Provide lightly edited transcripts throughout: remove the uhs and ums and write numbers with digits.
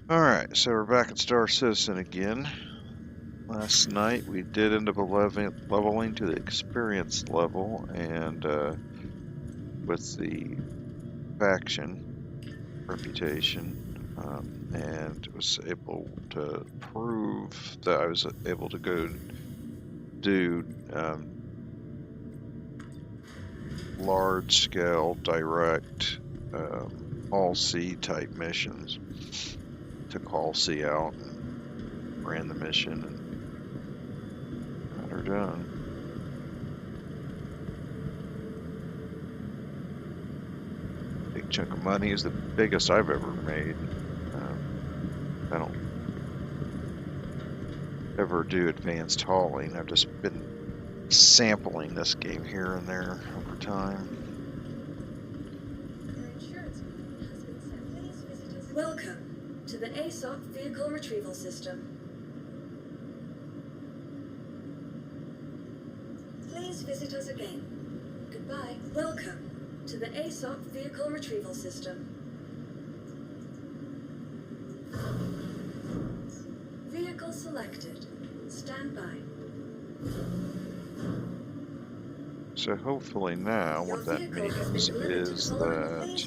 Alright, so we're back at Star Citizen again. Last night we did end up leveling to the experience level, and with the faction reputation, and was able to prove that I was able to go do large-scale, direct, all C type missions. Took Hall C out and ran the mission and got her done. Big chunk of money is the biggest I've ever made. I don't ever do advanced hauling. I've just been sampling this game here and there over time. Welcome to the ASOP Vehicle Retrieval System. Please visit us again. Goodbye. Welcome to the ASOP Vehicle Retrieval System. Vehicle selected. Stand by. So hopefully now what that means is that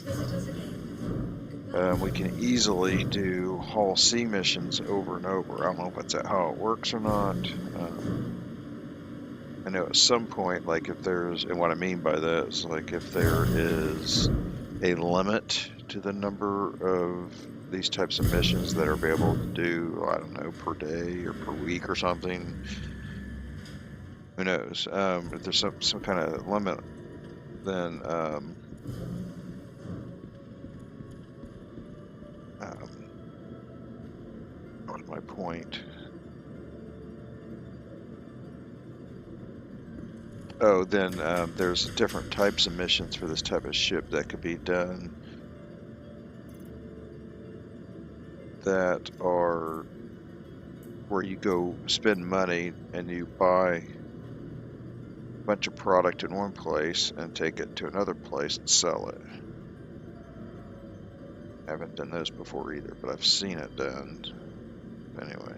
we can easily do Hall C missions over and over. I don't know if that's how it works or not. I know at some point, like if there's, and what I mean by that is like if there is a limit to the number of these types of missions that are able to do, I don't know, per day or per week or something. Who knows? If there's some kind of limit, then what's my point? Oh, then there's different types of missions for this type of ship that could be done that are where you go spend money and you buy a bunch of product in one place and take it to another place and sell it. I haven't done those before either, but I've seen it done. Anyway.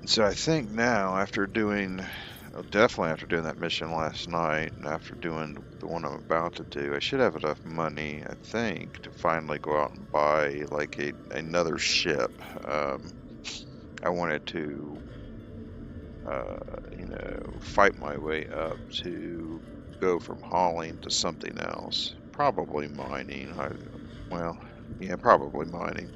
So I think now, definitely after doing that mission last night, and after doing the one I'm about to do, I should have enough money, I think, to finally go out and buy like another ship. I wanted to, fight my way up to go from hauling to something else. Probably mining. Probably mining.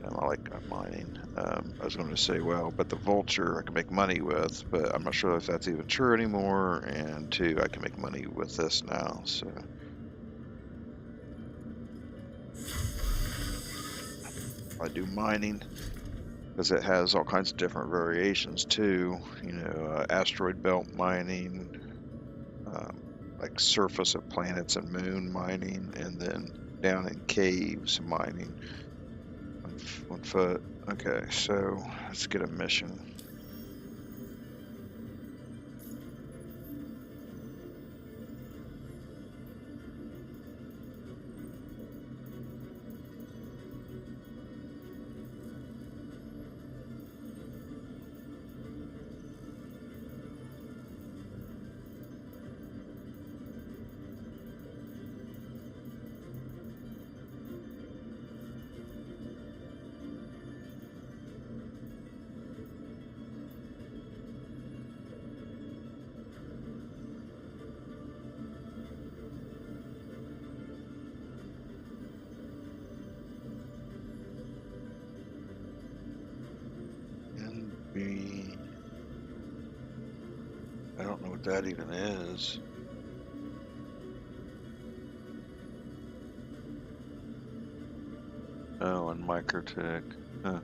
I like mining. I was going to say, well, but the Vulture I can make money with, but I'm not sure if that's even true anymore. And two, I can make money with this now. So I do mining because it has all kinds of different variations too. Asteroid belt mining, like surface of planets and moon mining, and then down in caves mining. 1 foot. Okay, so let's get a mission. NB. I don't know what that even is. Oh, and Microtech. Huh.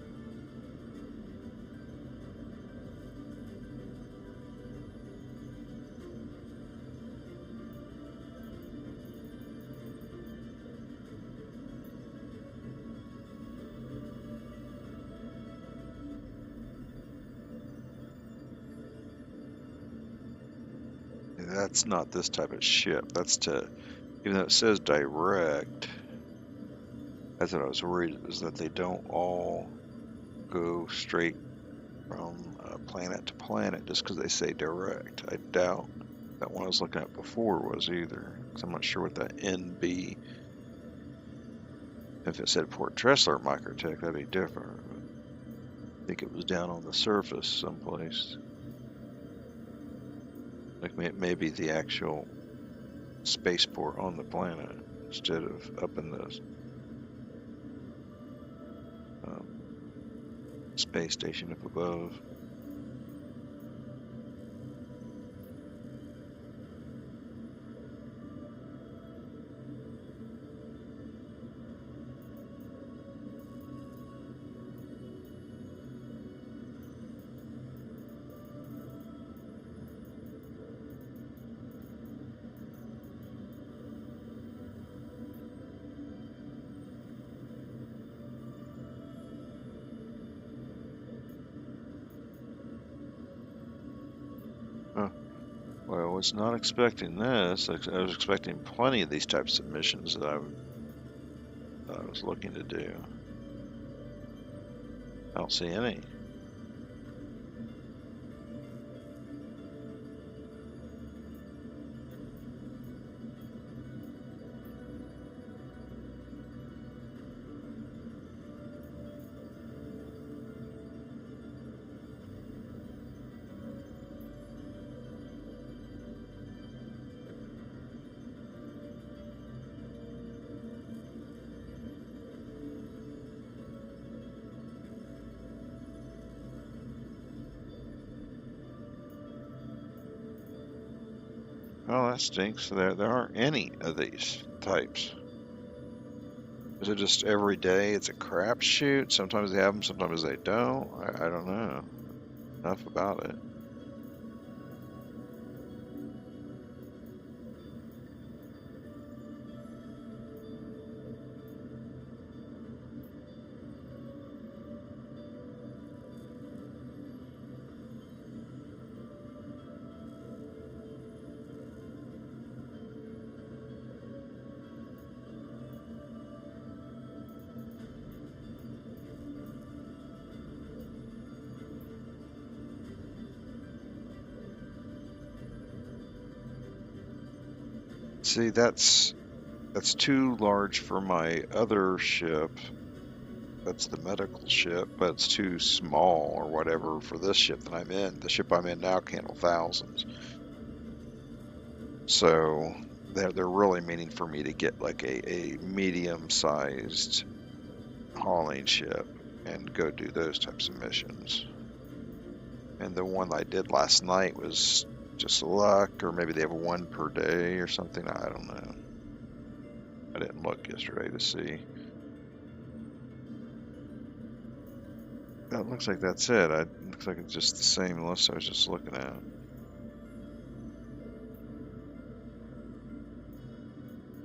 That's not this type of ship. That's to, even though it says direct, that's what I was worried, is that they don't all go straight from planet to planet just because they say direct. I doubt that one I was looking at before was either, because I'm not sure what that NB, if it said Port Tressler Microtech, that'd be different. I think it was down on the surface someplace. Like maybe the actual spaceport on the planet instead of up in the space station up above. Well, I was not expecting this. I was expecting plenty of these types of missions that I was looking to do. I don't see any. Oh, that stinks. There aren't any of these types. Is it just every day it's a crapshoot? Sometimes they have them, sometimes they don't. I don't know enough about it. See, that's too large for my other ship. That's the medical ship, but it's too small or whatever for this ship that I'm in. The ship I'm in now can handle thousands. So they're really meaning for me to get like a medium-sized hauling ship and go do those types of missions. And the one I did last night was just luck, or maybe they have one per day or something. I don't know. I didn't look yesterday to see. That looks like that's it. It looks like it's just the same list I was just looking at.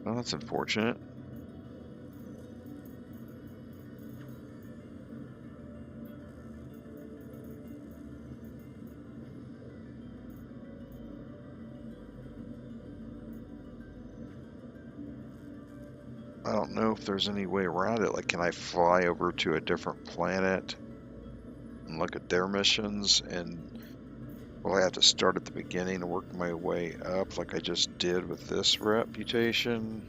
Well, that's unfortunate. I don't know if there's any way around it. Like, can I fly over to a different planet and look at their missions? And will I have to start at the beginning and work my way up like I just did with this reputation?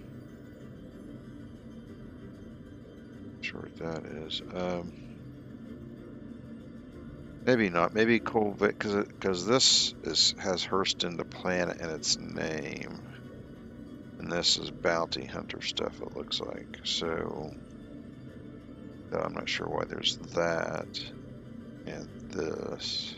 Not sure what that is. Maybe not. Maybe Colvic, because this has Hurston the planet in its name. And this is bounty hunter stuff, it looks like. So I'm not sure why there's that. And this.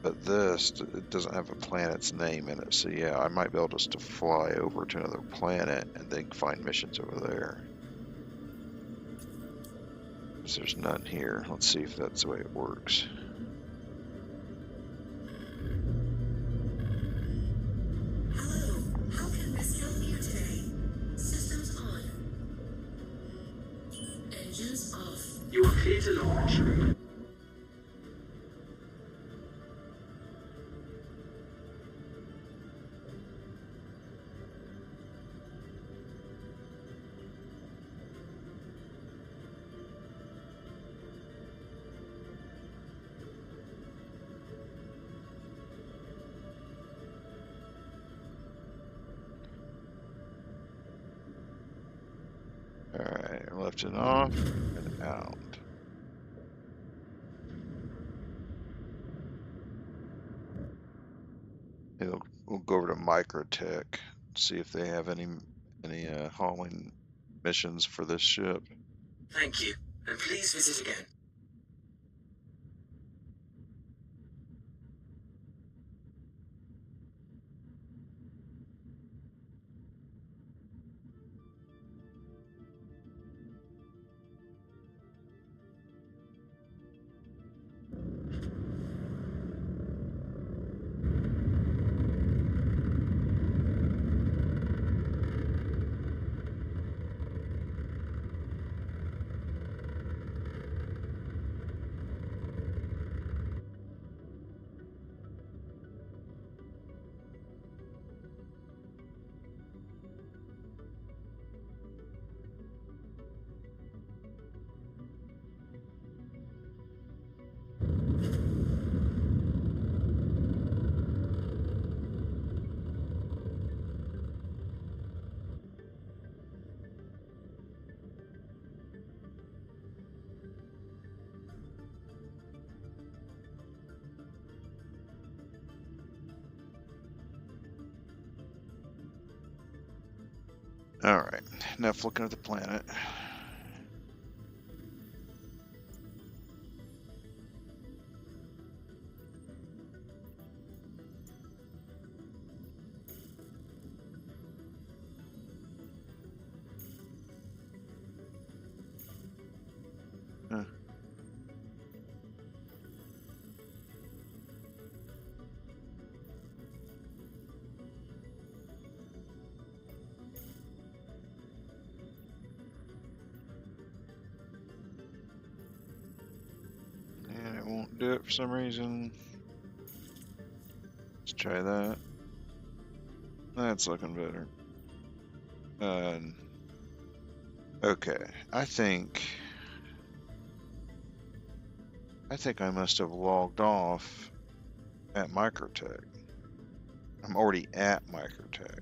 But this, it doesn't have a planet's name in it, so yeah, I might be able just to fly over to another planet and then find missions over there. Because there's none here. Let's see if that's the way it works. Hello, how can Miss help you today? Systems on. Engines off. You are clear to launch. Alright, left and off and out. We'll go over to Microtech, see if they have any hauling missions for this ship. Thank you, and please visit again. Alright, enough looking at the planet. Huh. And it won't do it for some reason. Let's try that. That's looking better. Okay, I think I must have logged off at Microtech. I'm already at Microtech.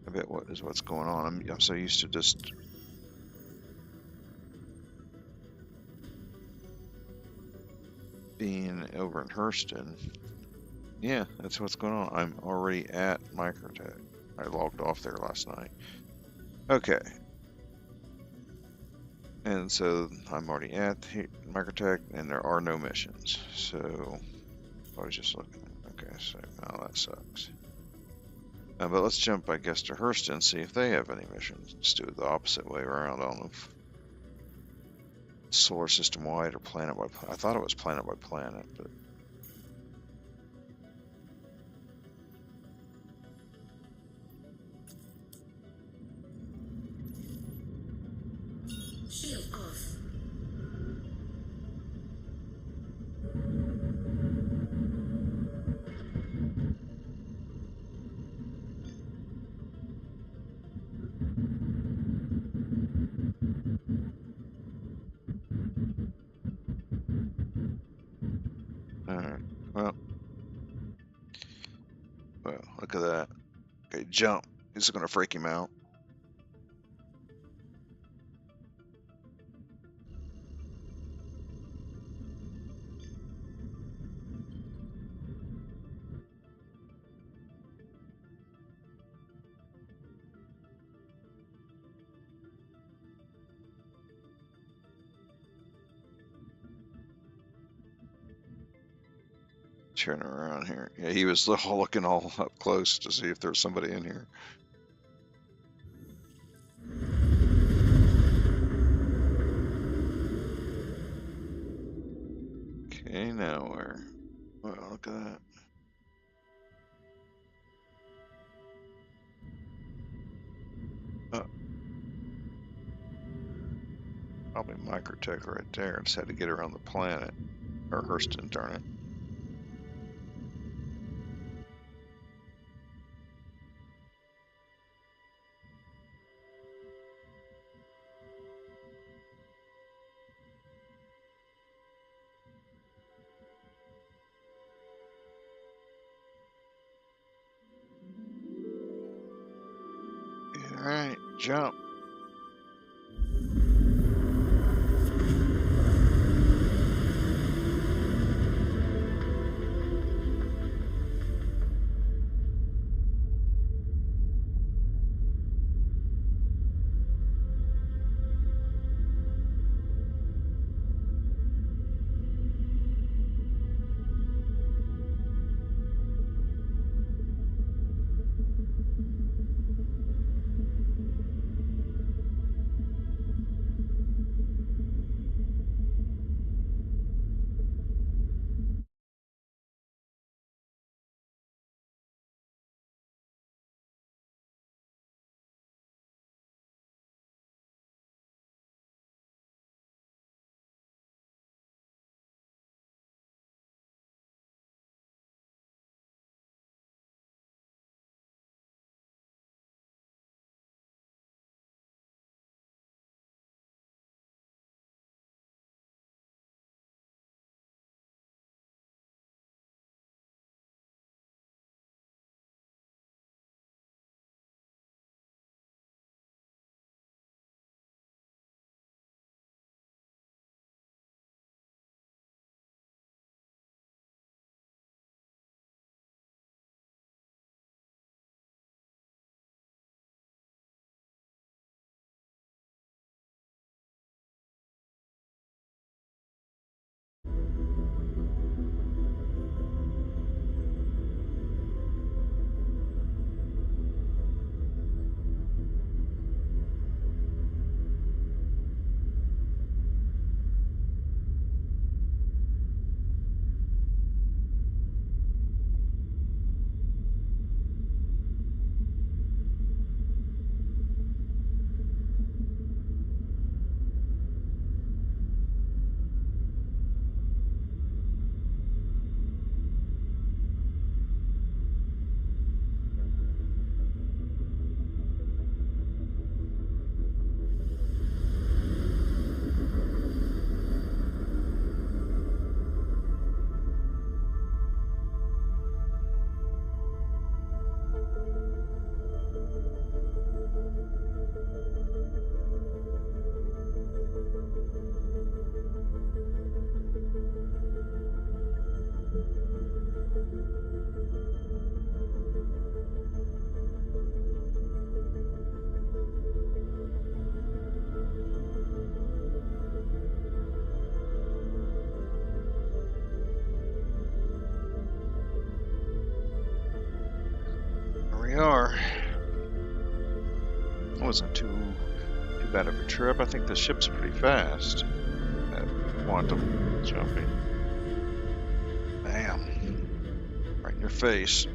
I bet what's going on. I'm so used to just being over in Hurston. Yeah, that's what's going on. I'm already at Microtech. I logged off there last night. Okay. And so I'm already at Microtech, and there are no missions. So I was just looking at. Okay, so now that sucks. But let's jump, I guess, to Hurston and see if they have any missions. Let's do it the opposite way around. I don't know if solar system wide or planet by planet. I thought it was planet by planet, but Shield off. alright. Well, look at that. Okay, jump. This is gonna freak him out. turn around here. Yeah, he was looking all up close to see if there's somebody in here. Okay, now where? Well, look at that. Probably Microtech right there. Just had to get around the planet. Or Hurston, darn it. Alright, jump. Here we are. It wasn't too bad of a trip. I think the ship's pretty fast at quantum jumping. Bam. Right in your face.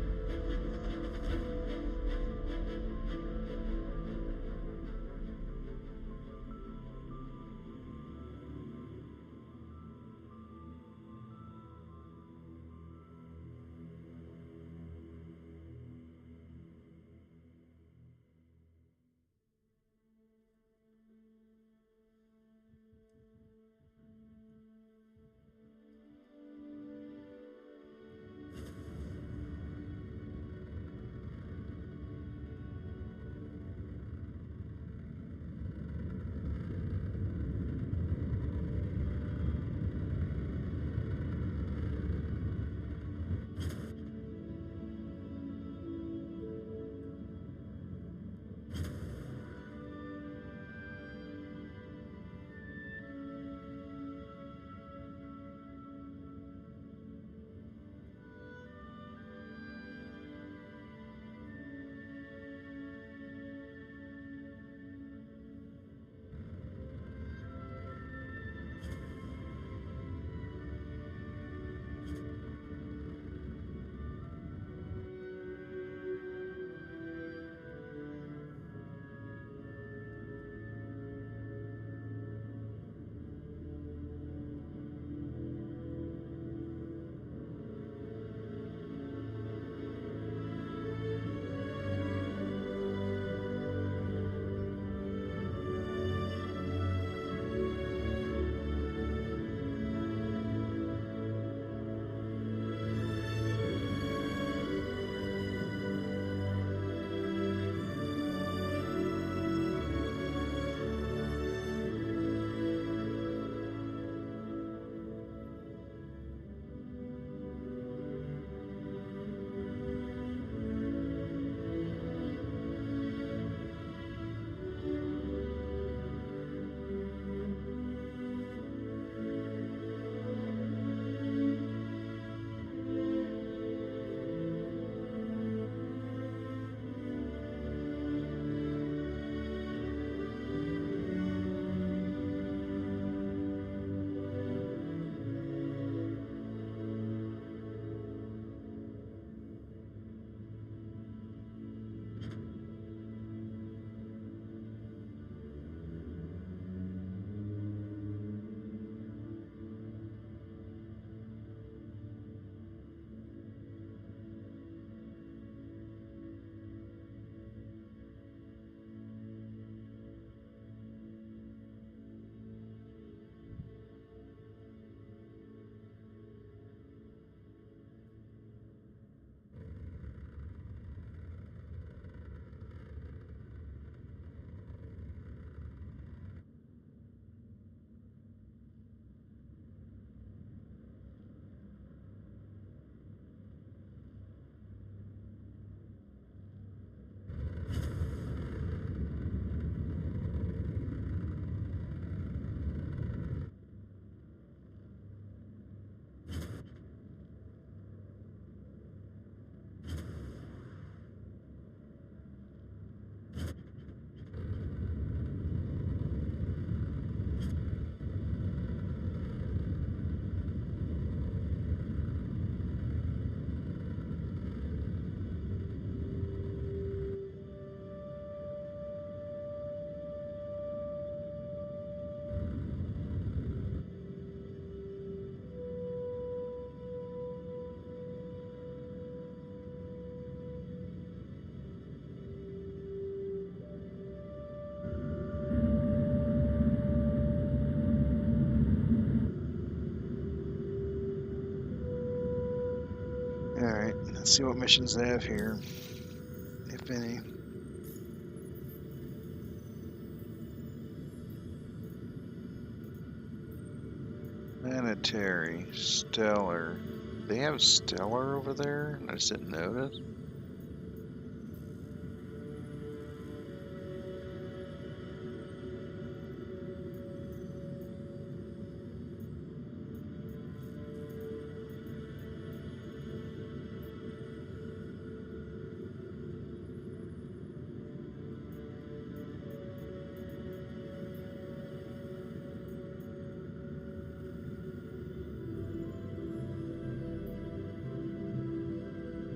Let's see what missions they have here, if any. Planetary, stellar. They have stellar over there? I just didn't notice.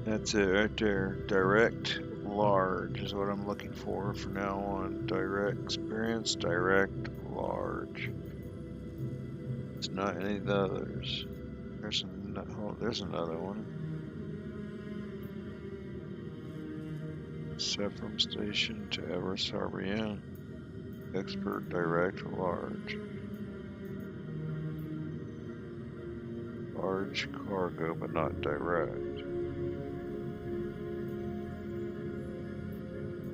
That's it right there. Direct large is what I'm looking for now on. Direct experience, direct large. It's not any of the others. There's another one. Sephram Station to Everest Harbor, yeah. Expert direct large. Large cargo, but not direct.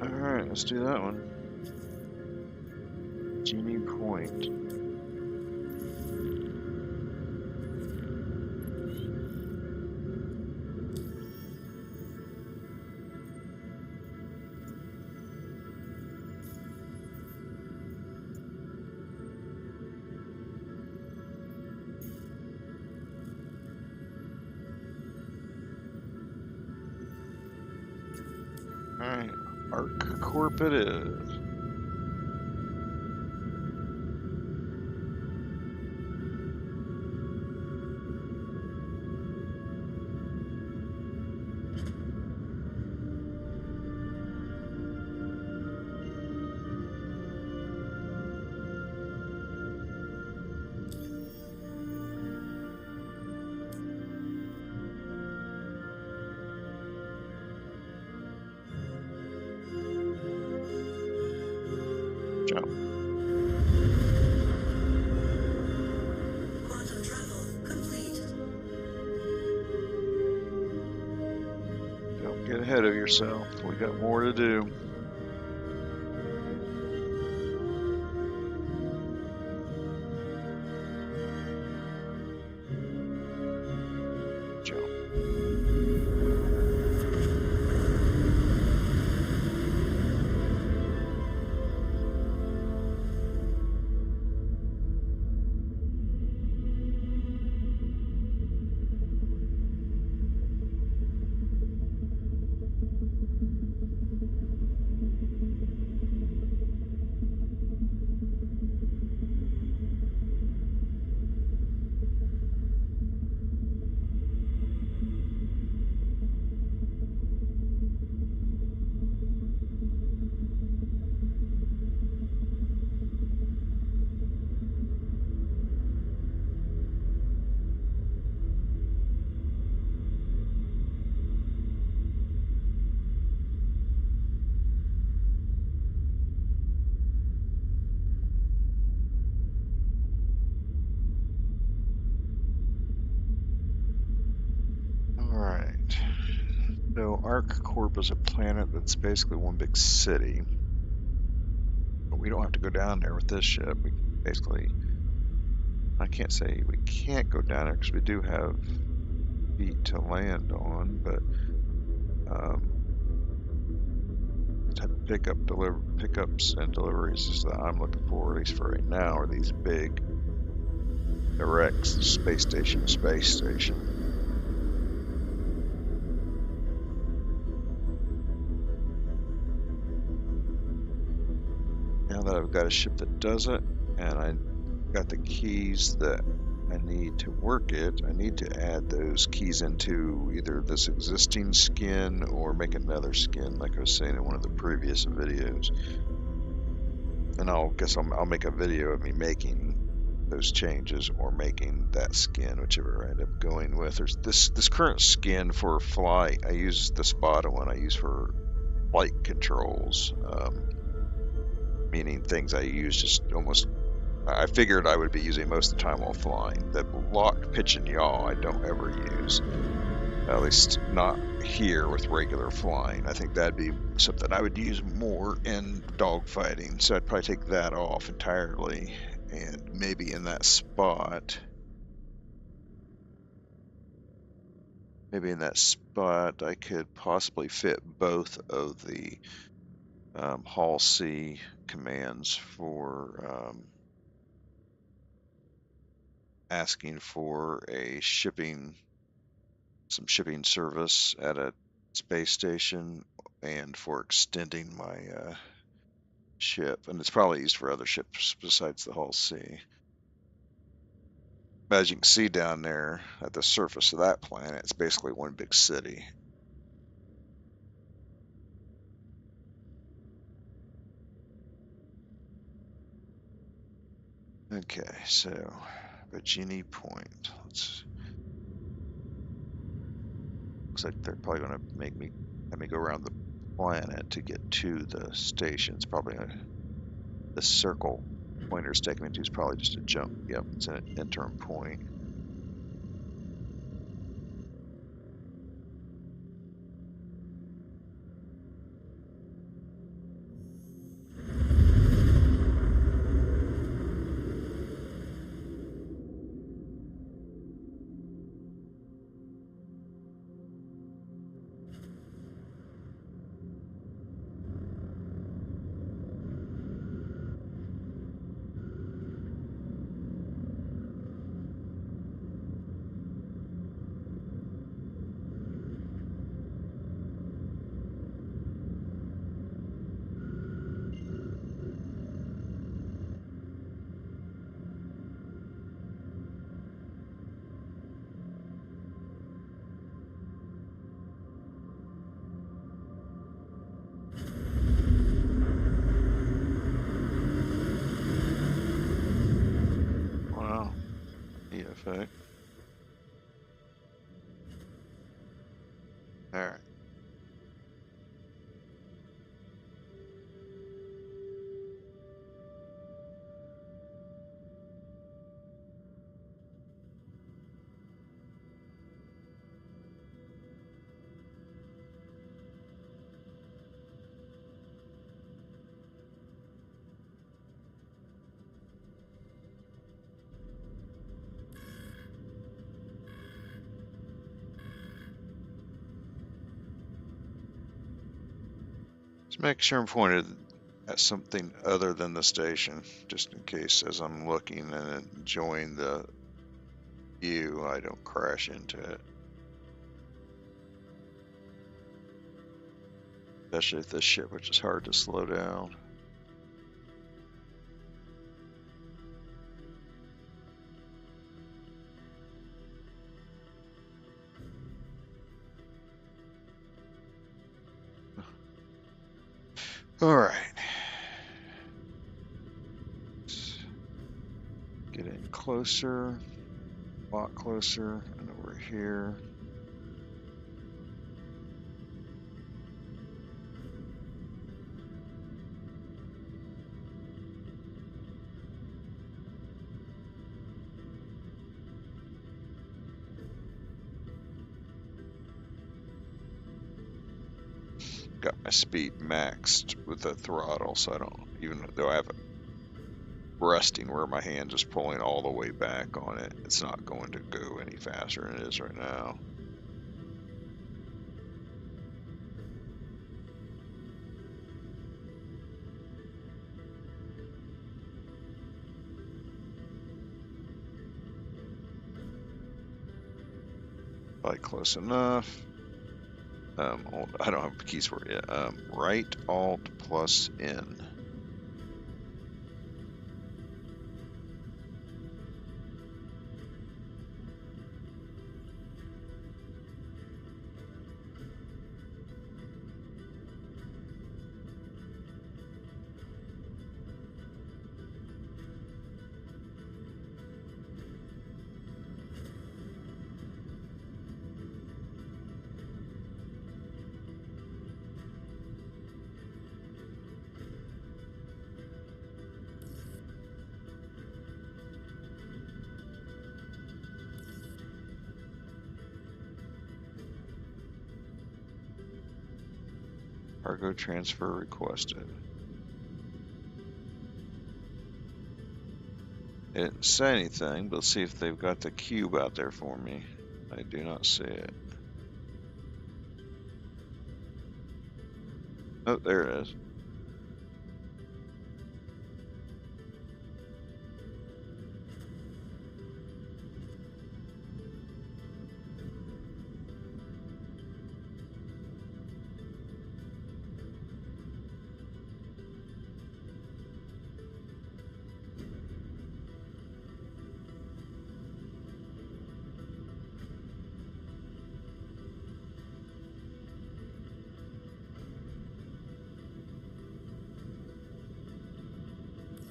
Alright, let's do that one. Genie Point. Alright, Arc Corp it is. Jump. Quantum travel complete. Don't get ahead of yourself. We got more to do. Jump. Alright. So Arc Corp is a planet that's basically one big city. But we don't have to go down there with this ship. We basically, I can't say we can't go down there because we do have feet to land on, but the type of pickups and deliveries is that I'm looking for, at least for right now, are these big direct space station to space station. Now that I've got a ship that does it, and I got the keys that I need to work it, I need to add those keys into either this existing skin or make another skin, like I was saying in one of the previous videos. And I'll make a video of me making those changes or making that skin, whichever I end up going with. There's this current skin for flight. I use this bottom one I use for flight controls. Meaning things I use just almost, I figured I would be using most of the time while flying. The locked pitch and yaw I don't ever use. At least not here with regular flying. I think that'd be something I would use more in dogfighting. So I'd probably take that off entirely, and maybe in that spot. Maybe in that spot I could possibly fit both of the Hall C commands for asking for some shipping service at a space station, and for extending my ship. And it's probably used for other ships besides the Hull C. But as you can see down there at the surface of that planet, it's basically one big city. Okay, so Virginie Point. Looks like they're probably going to have me go around the planet to get to the station. It's probably the circle pointer's taking me to is probably just a jump. Yep, it's an interim point. Wow, neat effect. All right. Just make sure I'm pointed at something other than the station, just in case as I'm looking and enjoying the view, I don't crash into it. Especially with this ship, which is hard to slow down. All right. Let's get in closer, a lot closer, and over here. Got my speed maxed with the throttle, so I don't, even though I have it resting where my hand is pulling all the way back on it, it's not going to go any faster than it is right now. Probably close enough. I don't have the keys for it yet. Right Alt plus N. Cargo transfer requested. It didn't say anything, but let's see if they've got the cube out there for me. I do not see it. Oh, there it is.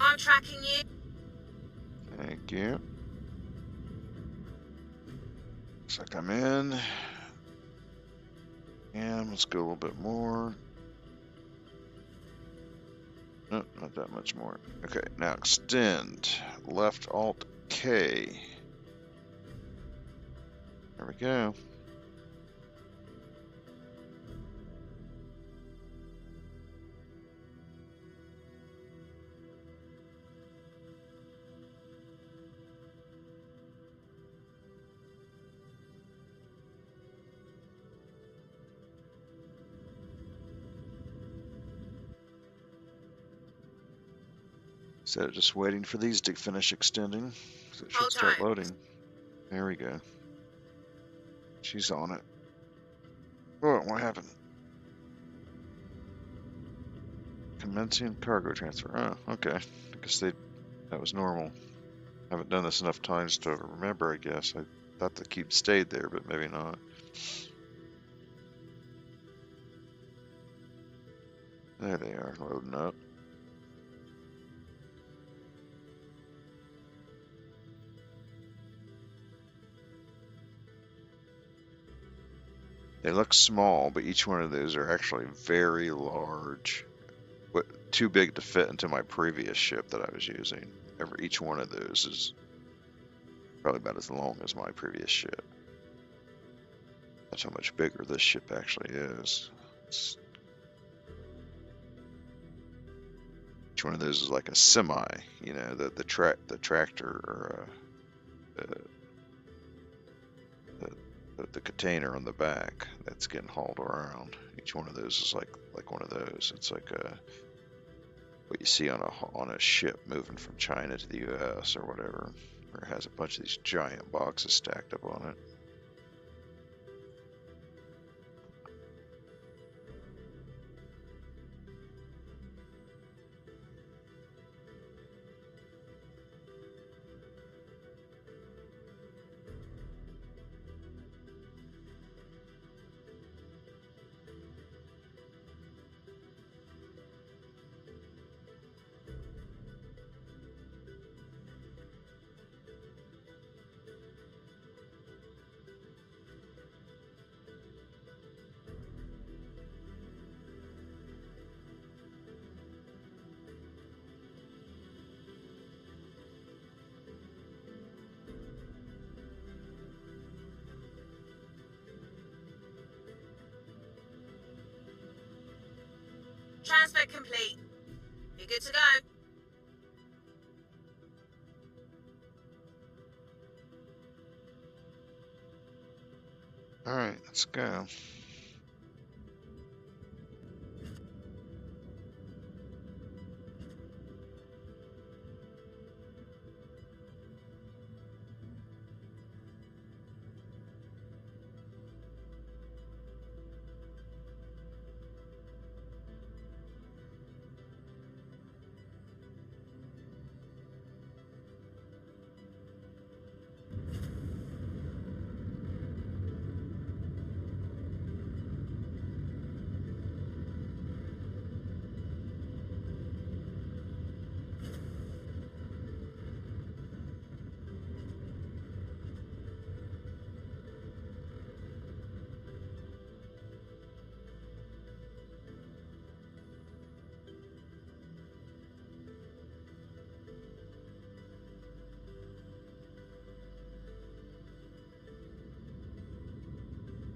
I'm tracking you. Thank you. Looks like I'm in. And let's go a little bit more. No, not that much more. Okay, now extend. Left Alt K. There we go. So just waiting for these to finish extending. So it should Hold start tight. loading. There we go. She's on it. Oh, what happened? Commencing cargo transfer. Oh, okay. I guess that was normal. Haven't done this enough times to remember, I guess. I thought the cube stayed there, but maybe not. There they are, loading up. They look small, but each one of those are actually very large. Too big to fit into my previous ship that I was using. Each one of those is probably about as long as my previous ship. That's how much bigger this ship actually is. Each one of those is like a semi, you know, the tractor or the container on the back that's getting hauled around. Each one of those is like one of those. It's like what you see on a ship moving from China to the U.S. or whatever, where it has a bunch of these giant boxes stacked up on it. Transfer complete. You're good to go. All right, let's go.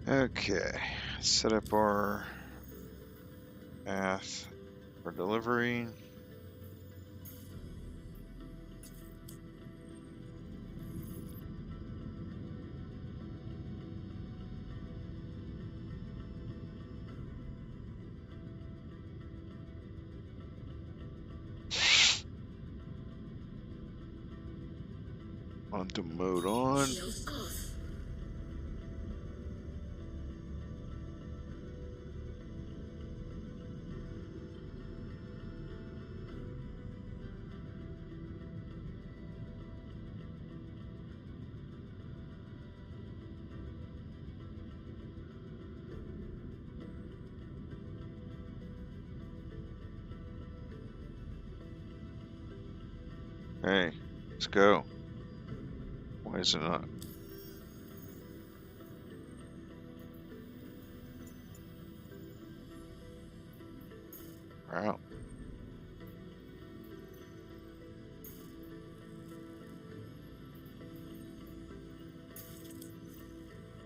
Okay, set up our path for delivery. Onto mode on. Shields off. Hey, let's go. Why is it not? Wow.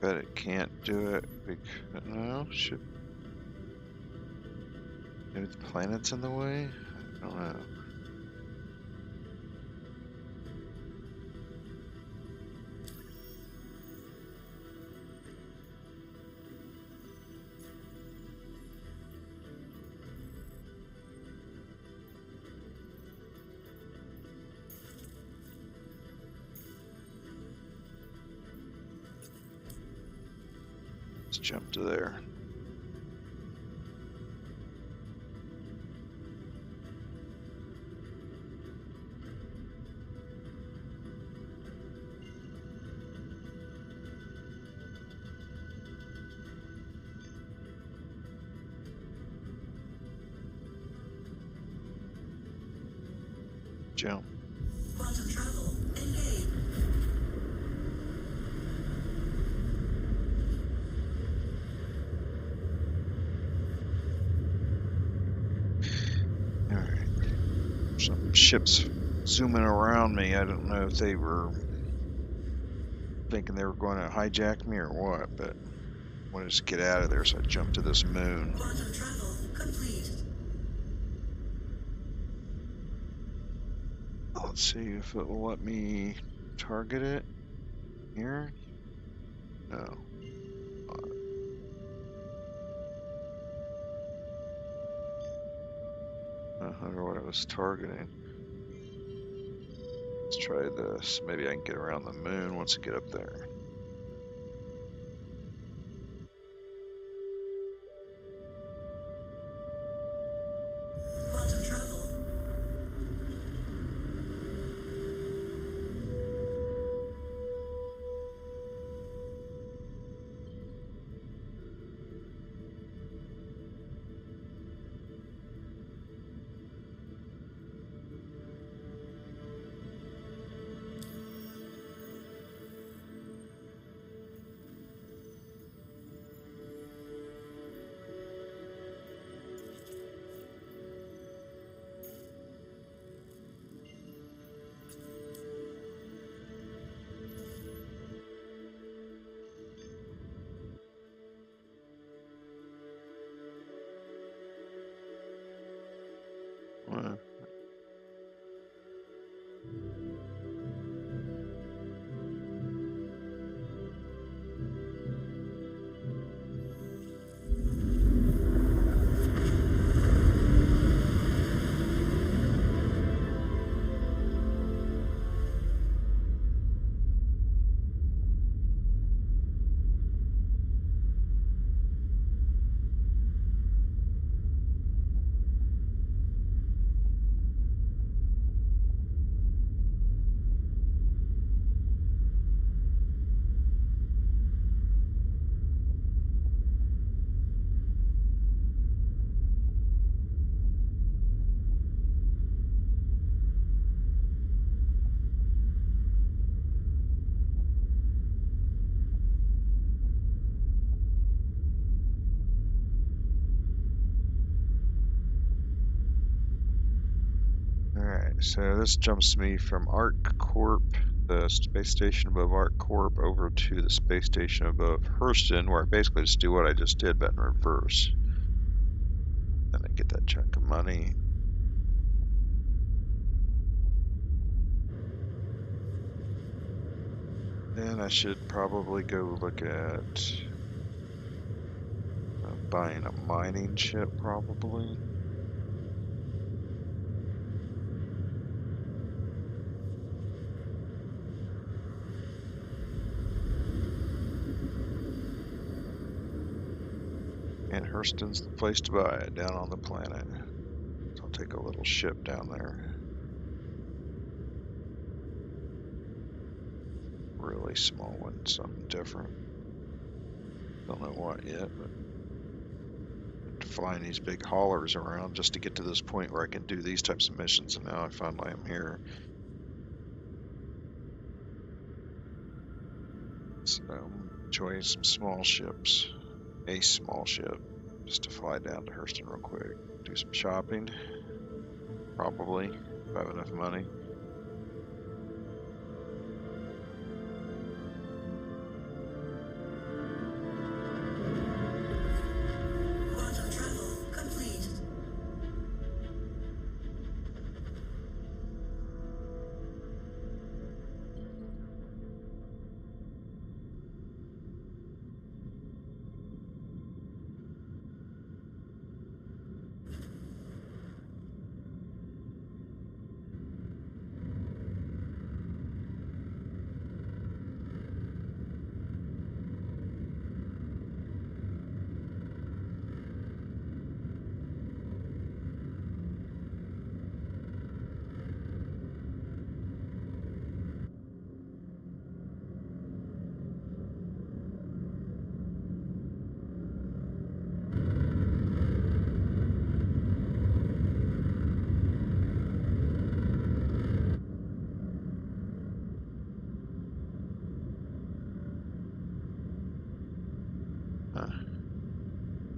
Bet it can't do it because no, should maybe the planet's in the way? I don't know. Let's jump to there. Jump. Quantum travel. Engage. Alright. Some ships zooming around me. I don't know if they were thinking they were going to hijack me or what, but I want to just get out of there, so I jumped to this moon. Quantum travel complete. Let's see if it will let me target it here. No. I wonder what I was targeting. Let's try this. Maybe I can get around the moon once I get up there. Quantum travel. Well, alright, so this jumps me from Arc Corp, the space station above Arc Corp, over to the space station above Hurston, where I basically just do what I just did, but in reverse. And I get that chunk of money. Then I should probably go look at buying a mining ship, probably. And Hurston's the place to buy it, down on the planet. So I'll take a little ship down there. Really small one, something different. Don't know what yet, but flying these big haulers around just to get to this point where I can do these types of missions, and now I finally am here. So I'm enjoying some small ships. A small ship, just to fly down to Hurston real quick. Do some shopping, probably, if I have enough money. Quantum travel complete.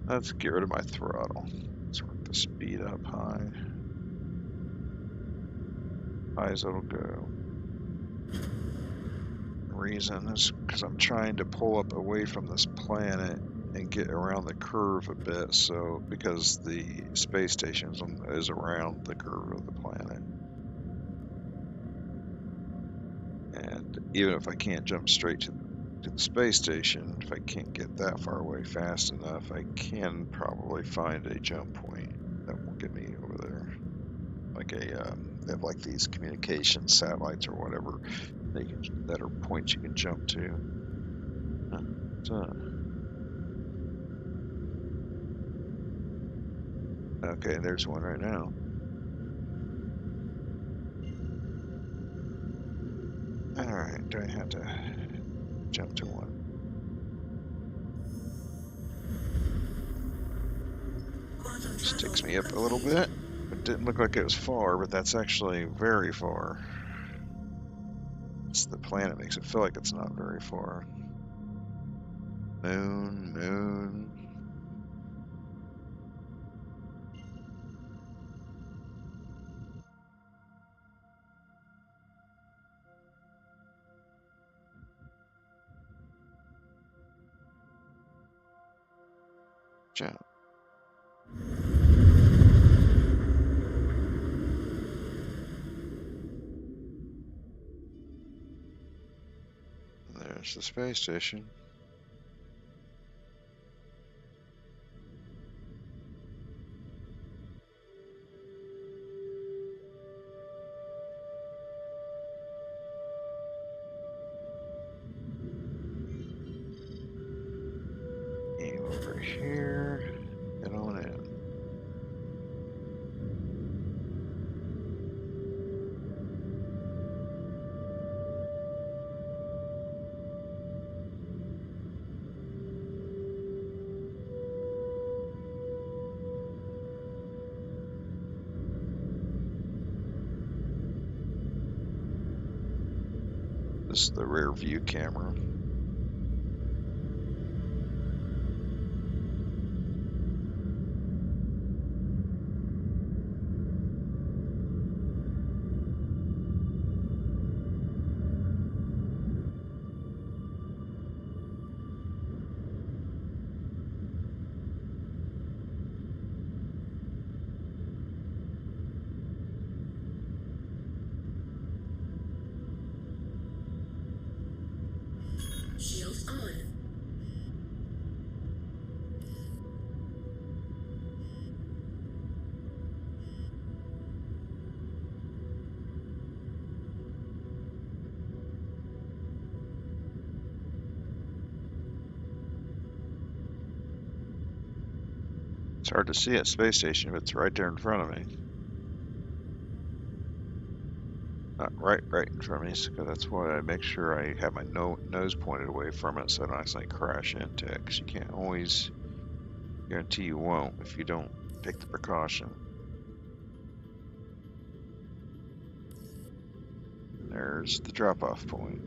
Let's get rid of my throttle. Let's work the speed up high. High as it'll go. The reason is because I'm trying to pull up away from this planet and get around the curve a bit, so because the space station is around the curve of the planet. And even if I can't jump straight to the space station, if I can't get that far away fast enough, I can probably find a jump point that will get me over there. Like they have like these communication satellites or whatever that are points you can jump to. Okay, there's one right now. Alright, do I have to jump to one? Sticks me up a little bit. It didn't look like it was far, but that's actually very far. It's the planet makes it feel like it's not very far. Moon, moon. Jump. There's the space station. Aim over here. Get on in. This is the rear view camera. hard to see at space station if it's right there in front of me. Not right in front of me, so that's why I make sure I have my nose pointed away from it so I don't accidentally crash into it, because you can't always guarantee you won't if you don't take the precaution. And there's the drop-off point.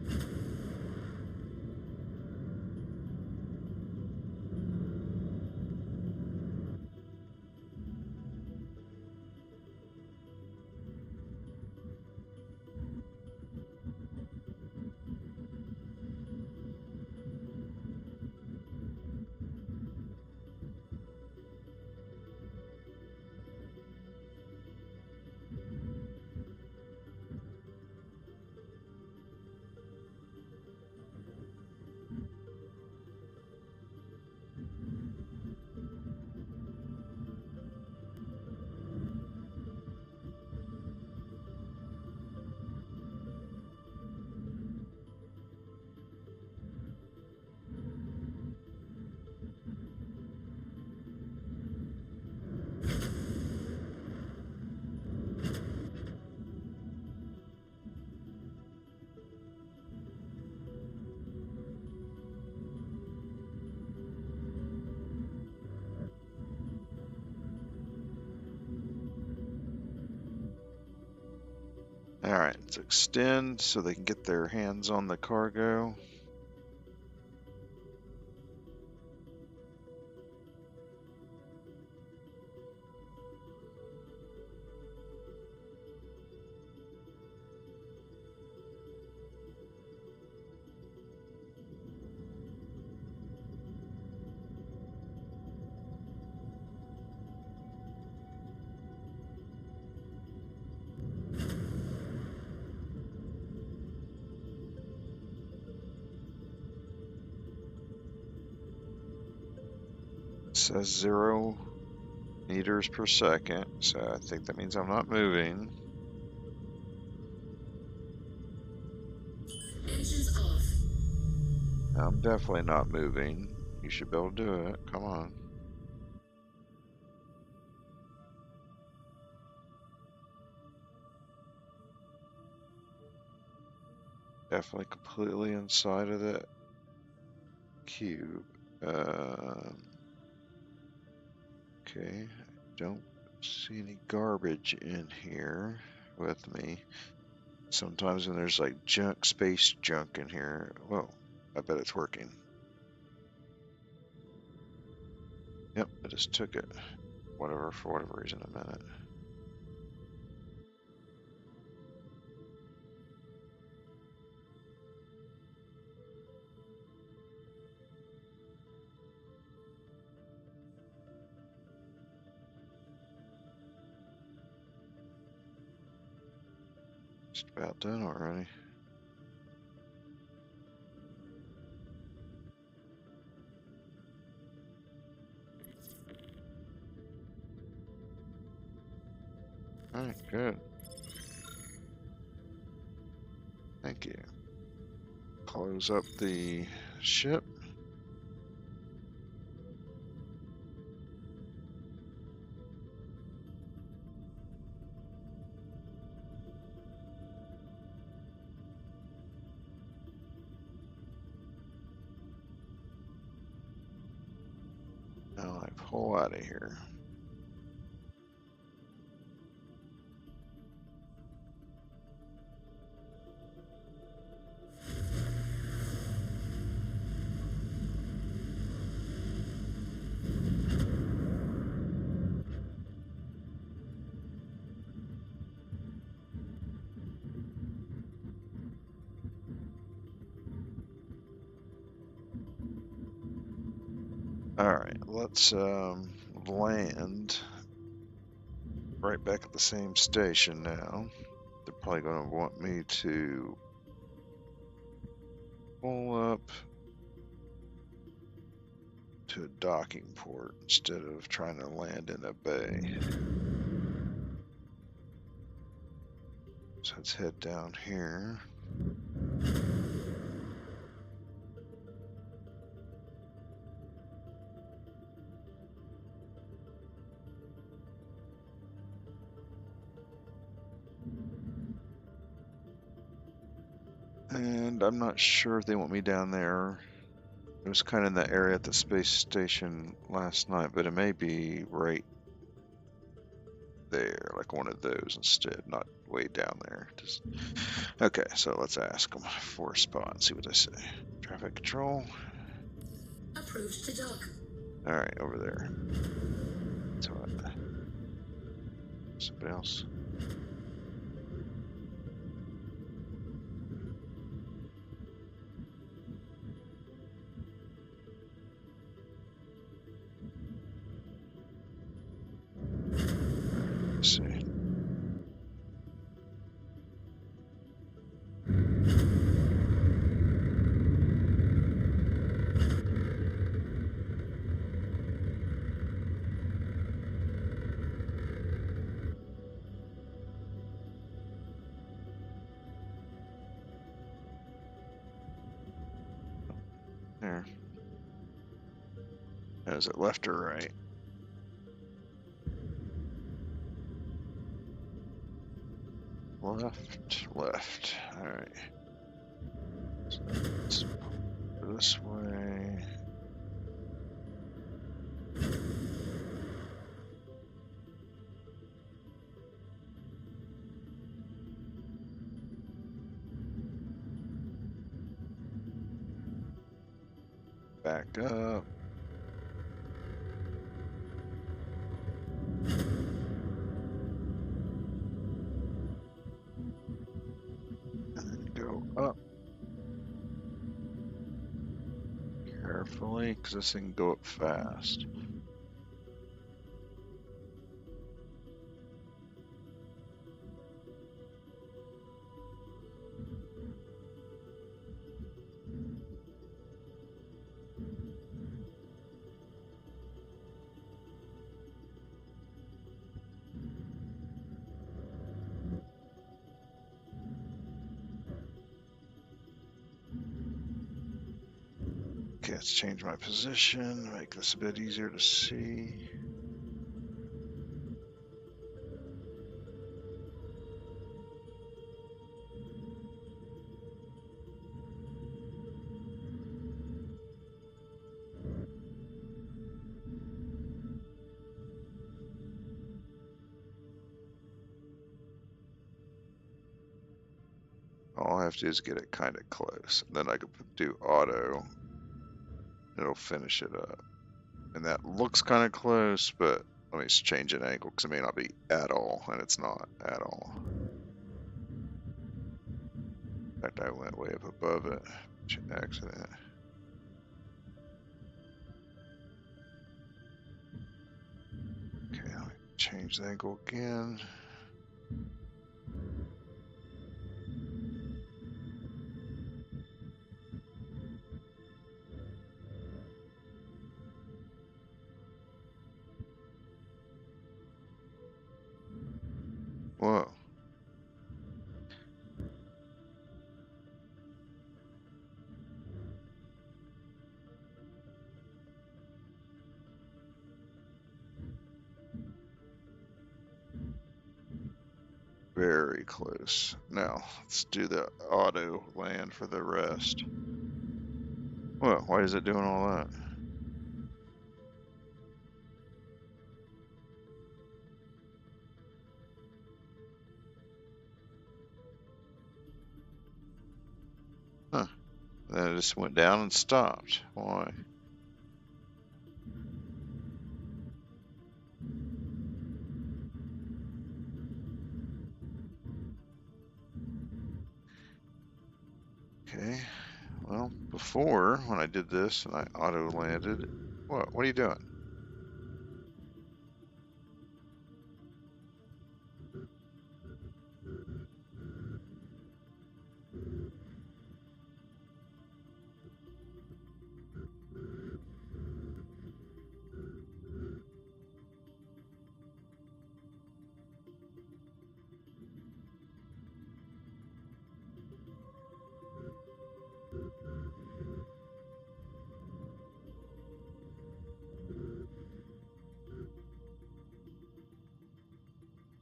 Alright, let's extend so they can get their hands on the cargo. It says 0 meters per second, so I think that means I'm not moving. Engines off. I'm definitely not moving. You should be able to do it. Come on. Definitely completely inside of that cube. Okay, don't see any garbage in here with me. Sometimes when there's like junk, space junk in here, well, I bet it's working. Yep, I just took it. Whatever, for whatever reason, a minute. Just about done already. Alright, good. Thank you. Close up the ship. Now I pull out of here. Alright, let's land right back at the same station now. They're probably going to want me to pull up to a docking port instead of trying to land in a bay. So let's head down here. And I'm not sure if they want me down there. It was kind of in the area at the space station last night, but it may be right there, like one of those instead, not way down there. Just okay. So let's ask them for a spot and see what they say. Traffic control. Approved to dock. All right, over there. So somebody else. Let's see. There. Is it left or right? Left. All right. So let's go this way. Back up. And then go up. Carefully, because this thing can go up fast. Okay, let's change my position, make this a bit easier to see. All I have to do is get it kind of close. And then I can do auto. It'll finish it up. And that looks kind of close, but let me just change an angle because it may not be at all, and it's not at all. In fact, I went way up above it. Accident. Okay, let me change the angle again. Whoa. Very close. Now, let's do the auto land for the rest. Well, why is it doing all that? Huh. Then it just went down and stopped. Why? Okay. Well, before, when I did this and I auto landed, what are you doing?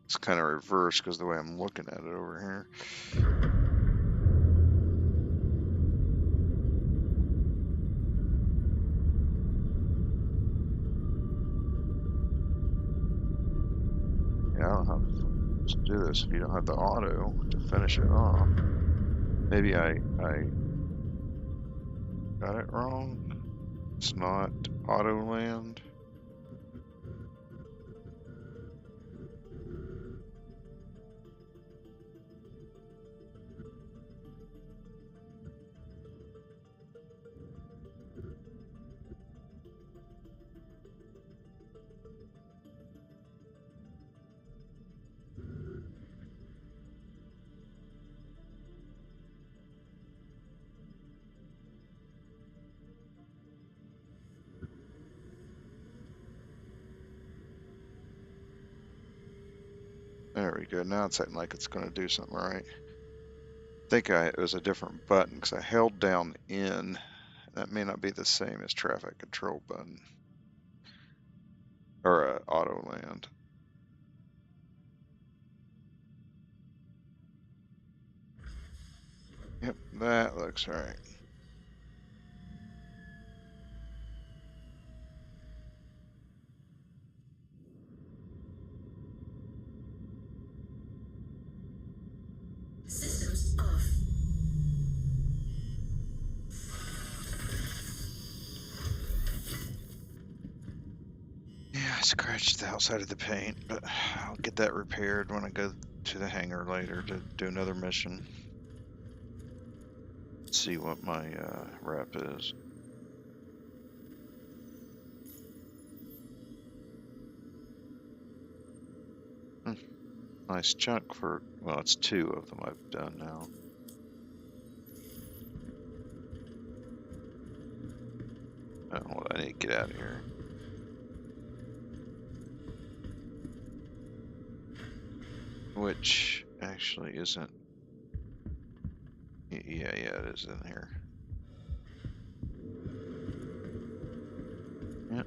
It's kind of reversed because the way I'm looking at it over here. to do this if you don't have the auto to finish it off. Maybe I got it wrong. It's not auto land. There we go. Now it's acting like it's going to do something right. I think it was a different button because I held down N. That may not be the same as traffic control button or auto land. Yep, that looks right. Systems off. Yeah, I scratched the outside of the paint, but I'll get that repaired when I go to the hangar later to do another mission. See what my rep is. Nice chunk for, well, it's 2 of them I've done now. Oh, well, I need to get out of here. Which actually isn't. Yeah, it is in here. Yep.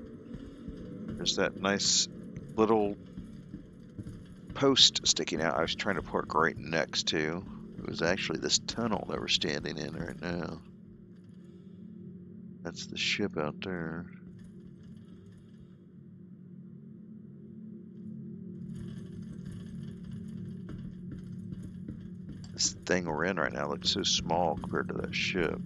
There's that nice little post sticking out I was trying to park right next to. It was actually this tunnel that we're standing in right now. That's the ship out there. This thing we're in right now looks so small compared to that ship.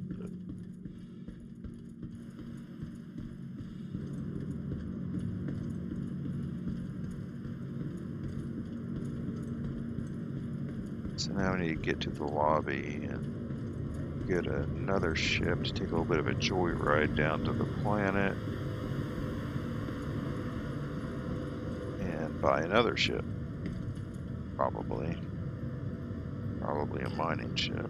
So now we need to get to the lobby and get another ship to take a little bit of a joyride down to the planet. And buy another ship. Probably a mining ship.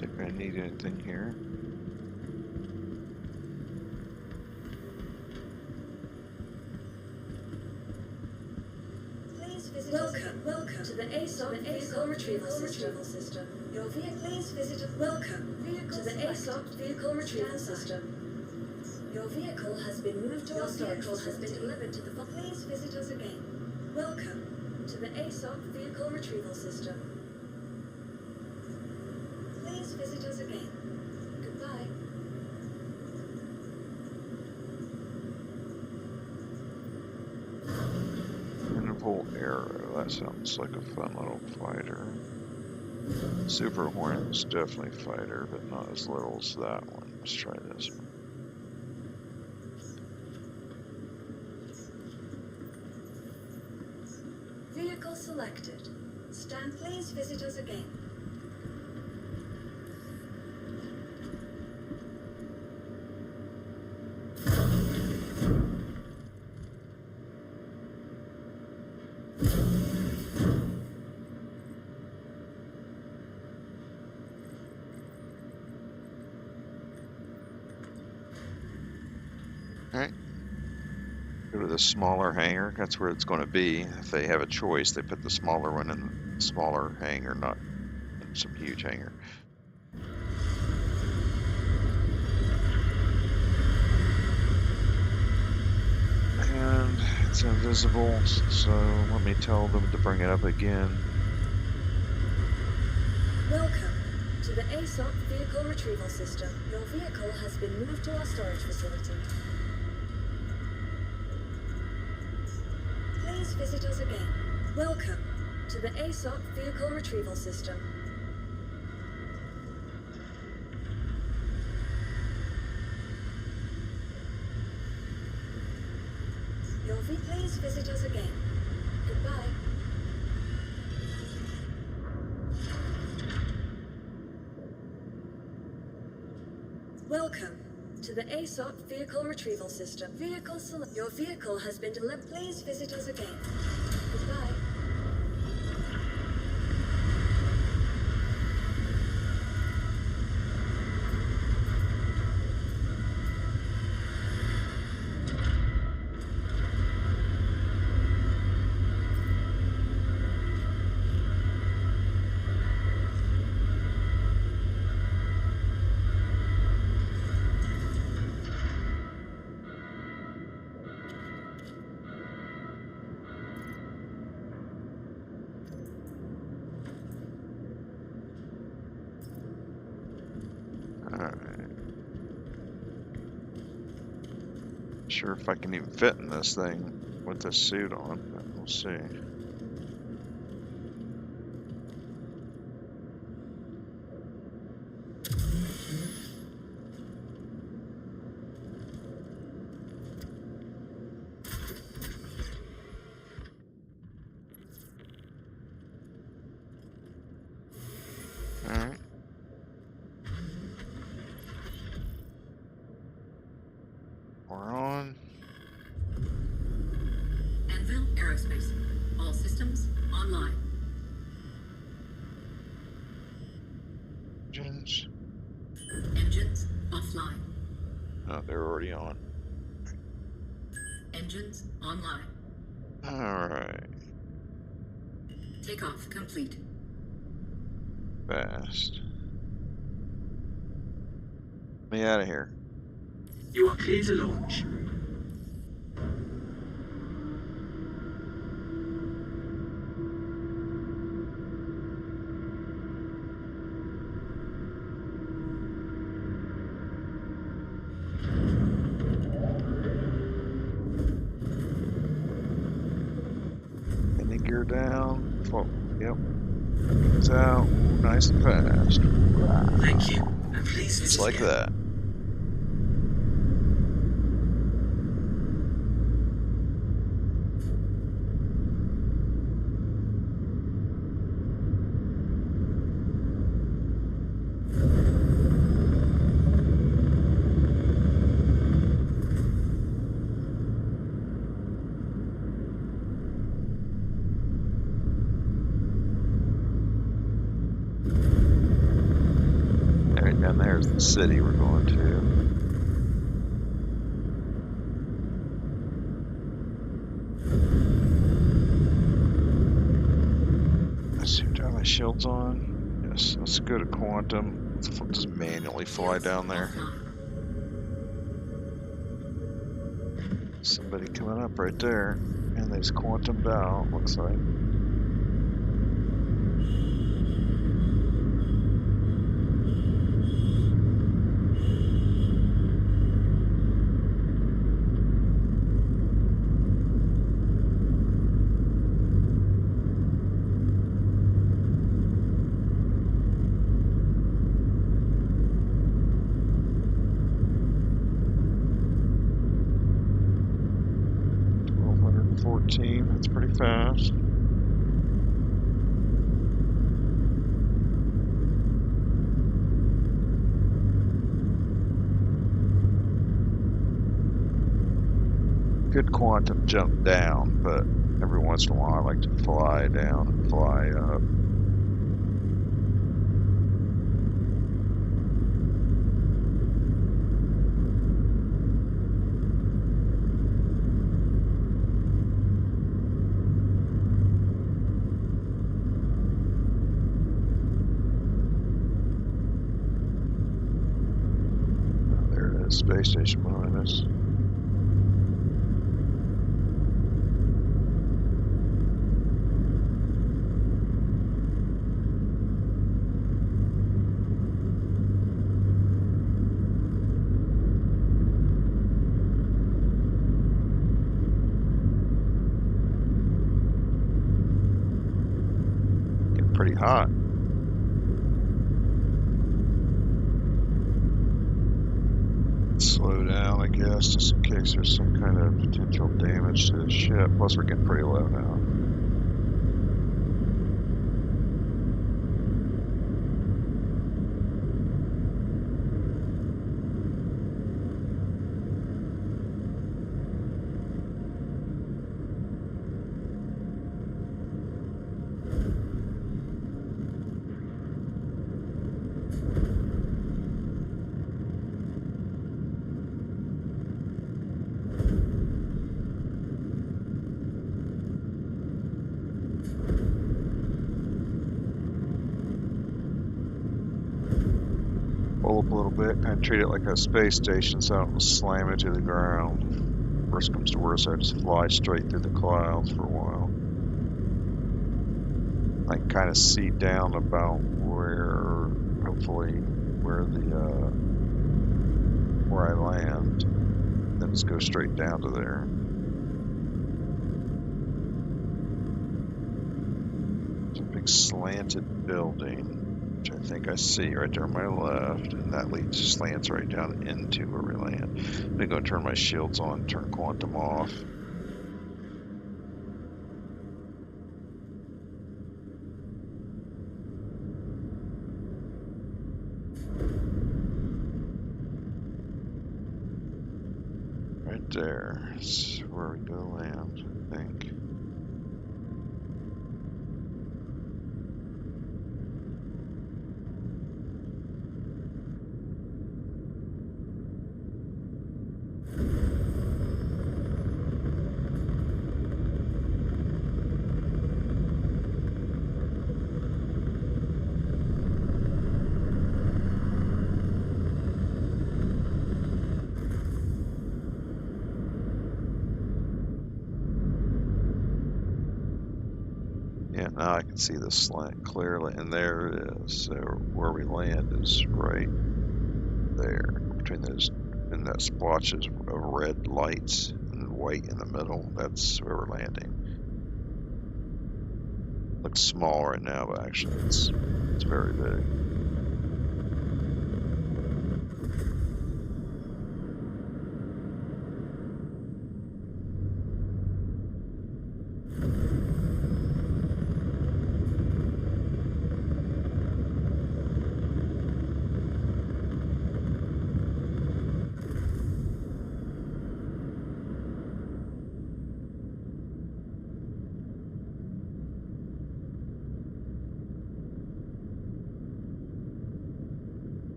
Think I need anything here? Welcome to the ASOP Vehicle Retrieval System. Your vehicle, please visit. Welcome to the ASOP Vehicle Retrieval System. Your vehicle has been moved to our storage facility. Delivered to the. Please visit us again. Welcome to the ASOP Vehicle Retrieval System. Please visit us again. Goodbye. Interval Arrow. That sounds like a fun little fighter. Super Hornet's definitely fighter, but not as little as that one. Let's try this one. Vehicle selected. Stand. Please visit us again. Alright, to the smaller hangar. That's where it's going to be. If they have a choice, they put the smaller one in the smaller hangar, not in some huge hangar. And it's invisible, so let me tell them to bring it up again. Welcome to the ASOP Vehicle Retrieval System. Your vehicle has been moved to our storage facility. Please visit us again. Welcome to the ASOP Vehicle Retrieval System. Please visit us again. Goodbye. Welcome to the ASOP Vehicle Retrieval System. Your vehicle has been delivered. Please visit us again. Goodbye. Sure if I can even fit in this thing with this suit on, but we'll see. Alright. We're on. Anvil Aerospace. All systems online. Engines. Engines offline. Oh, they're already on. Engines online. Alright. Takeoff complete. Fast. Get me out of here. You are clear to launch. Any gear down. Oh, yep. It's out. Nice and fast. Thank you, and please visit Just like again. that. Right down there's the city we're going to. Let's see, do I have my shields on? Yes, let's go to Quantum. Let's just manually fly down there. Somebody coming up right there. And they just quantumed out, looks like. That's pretty fast. Good quantum jump down, but every once in a while I like to fly down and fly up. space station behind us. Getting pretty hot. Slow down, I guess, just in case there's some kind of potential damage to the ship. Plus, we're getting pretty low now. Pull up a little bit, kind of treat it like a space station so I don't slam into the ground. Worst comes to worst, I just fly straight through the clouds for a while. I can kind of see down about where, hopefully, where I land. Then just go straight down to there. It's a big slanted building, which I think I see right there on my left, and that slants right down into where we land. I'm gonna go turn my shields on, turn quantum off. Right there is where we go land, I think. Yeah, now I can see the slant clearly, and there it is. So where we land is right there, between those, in that splotches of red lights and white in the middle. That's where we're landing. Looks small right now, but actually it's very big.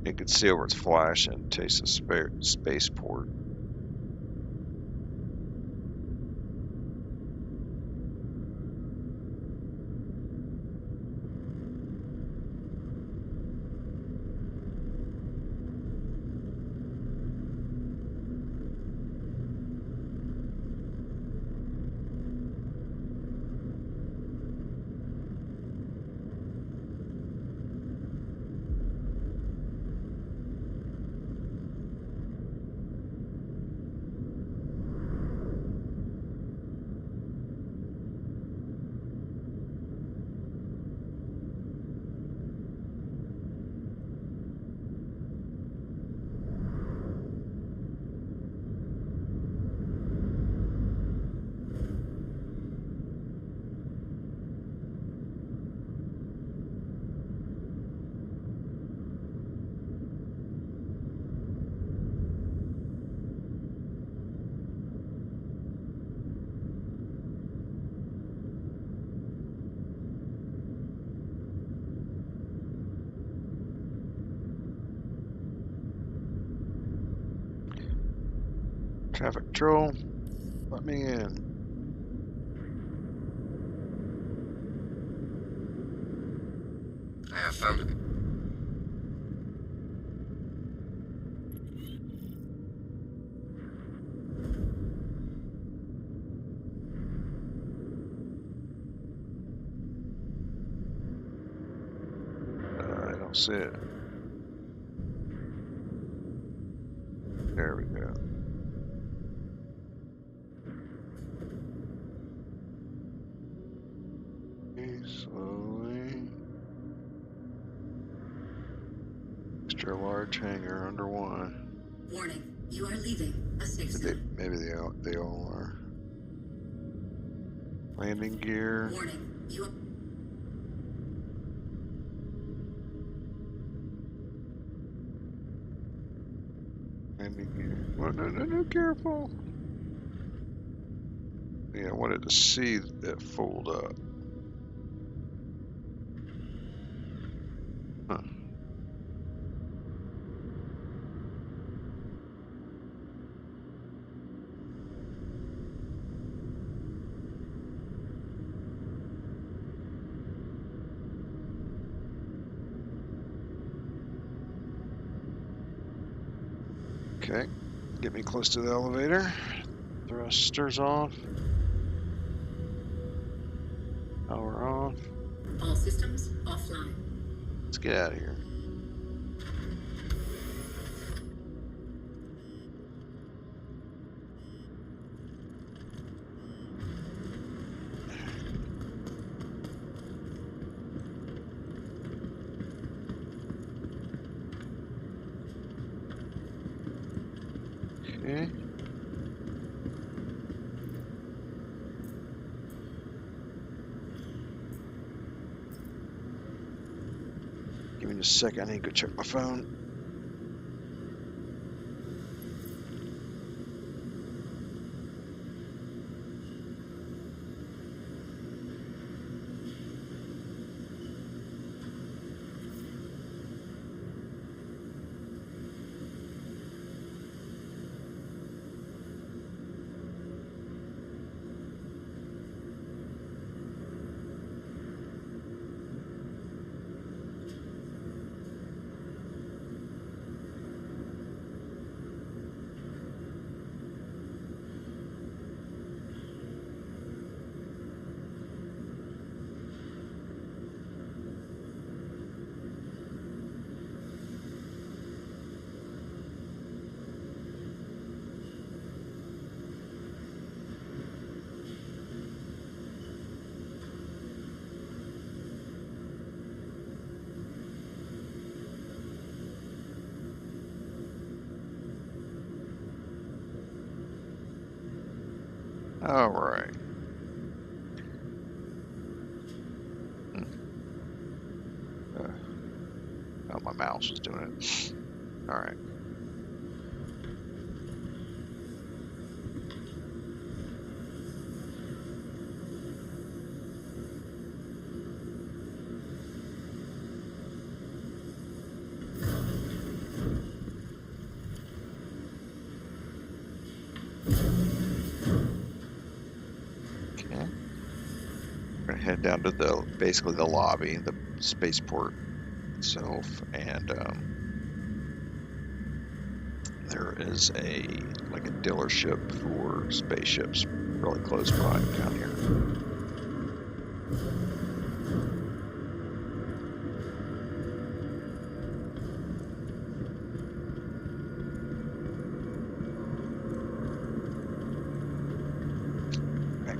You can see where it's flashing, taste of spaceport. Traffic control, let me in. I have found it. I don't see it. There we go. Okay, slowly. Extra large hangar under one. Warning, you are leaving a safe zone. Maybe they all are. Landing gear. Warning, you are... Landing gear. Oh, no, careful. Yeah, I wanted to see that fold up. Huh. Okay, get me close to the elevator. Thrusters off. Power off. All systems offline. Let's get out of here. Okay. Give me just a second, I need to go check my phone. All right. Oh, my mouse was doing it. All right. Okay. We're gonna head down to basically the lobby, the spaceport itself, and there is a dealership for spaceships really close by down here.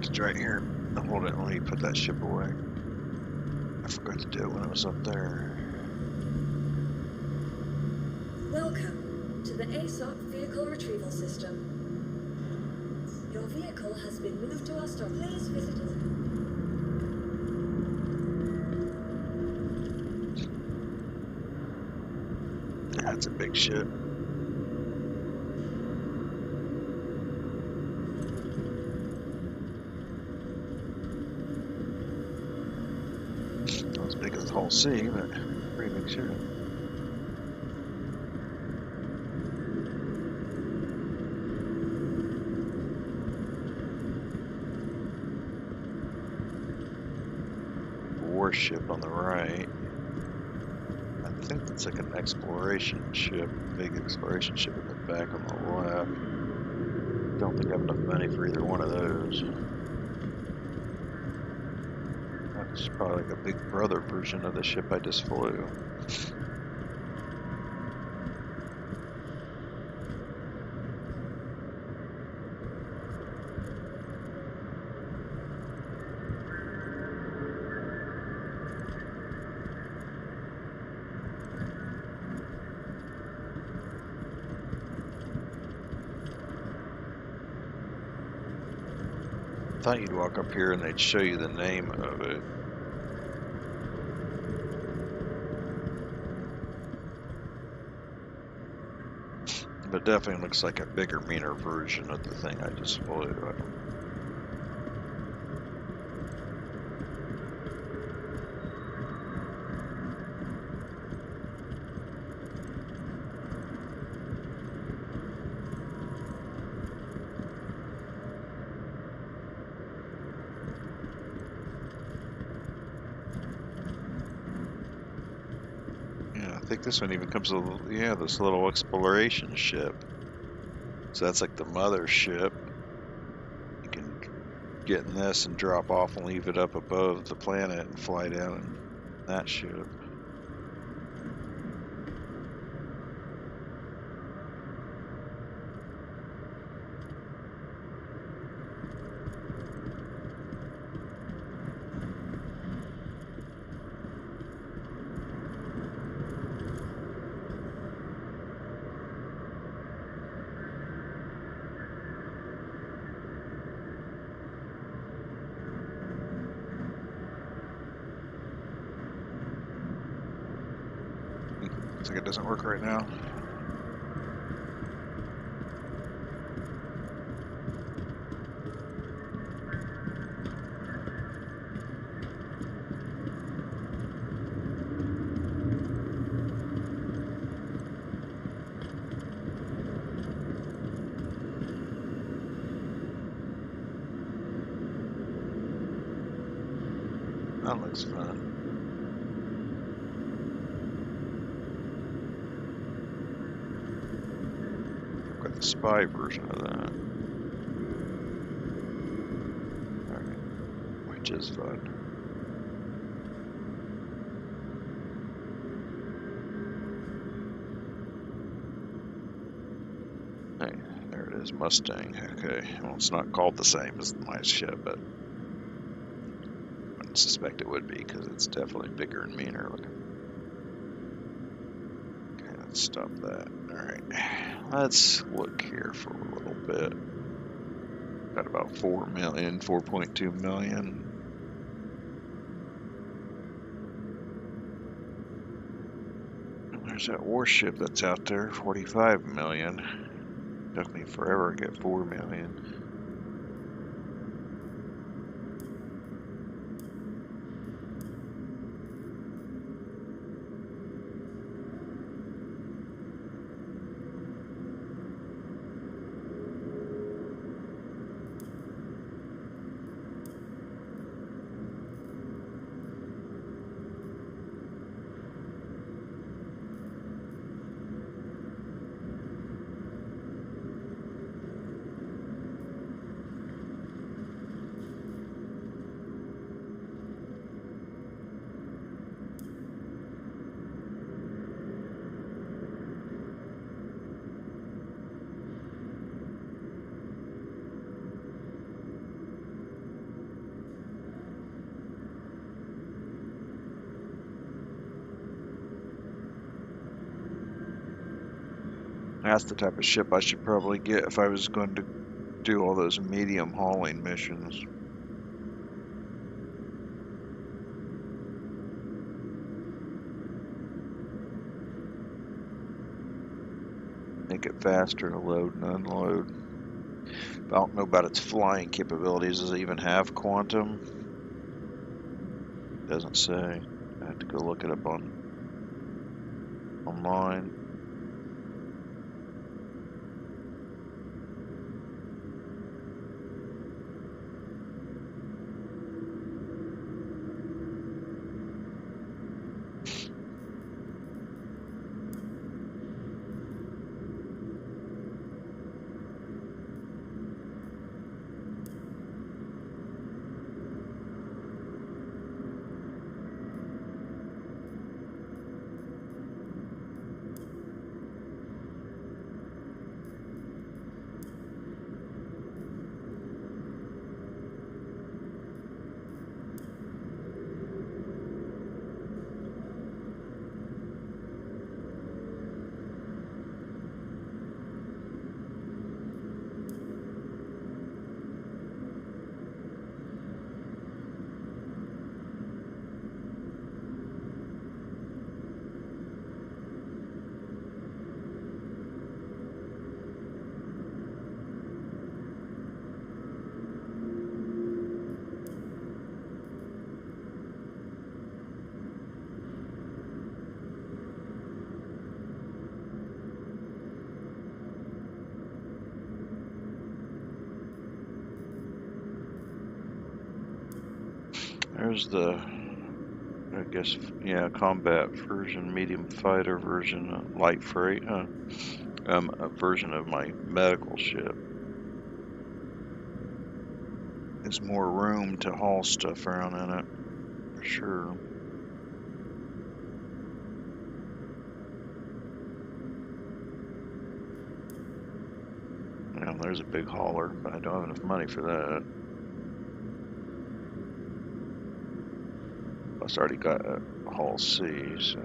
It's right here. Hold it, let me put that ship away. I forgot to do it when I was up there. Welcome to the ASOP Vehicle Retrieval System. Your vehicle has been moved to our stock. Please visit us. That's a big ship. Not as big as the whole sea, but pretty big ship. warship on the right. I think that's like an exploration ship, big exploration ship in the back on the left. Don't think I have enough money for either one of those. That's probably like a big brother version of the ship I just flew. I thought you'd walk up here and they'd show you the name of it. But it definitely looks like a bigger, meaner version of the thing I just flew. I think this one even comes with, yeah, this little exploration ship. So that's like the mother ship. You can get in this and drop off and leave it up above the planet and fly down in that ship. Looks like it doesn't work right now. That looks fun. Got the spy version of that. Alright. Which is fun. Hey, there it is, Mustang. Okay, well, it's not called the same as my ship, but I suspect it would be because it's definitely bigger and meaner looking. Okay, let's stop that. Alright, let's look here for a little bit. Got about 4 million, 4.2 million. There's that warship that's out there, 45 million. Took me forever to get 4 million. That's the type of ship I should probably get if I was going to do all those medium hauling missions. Make it faster to load and unload. But I don't know about its flying capabilities. Does it even have quantum? Doesn't say. I have to go look it up online. was the, I guess, yeah, combat version, medium fighter version, light freight, huh? A version of my medical ship. There's more room to haul stuff around in it, for sure. And there's a big hauler, but I don't have enough money for that. Plus, I already got a haul C, so.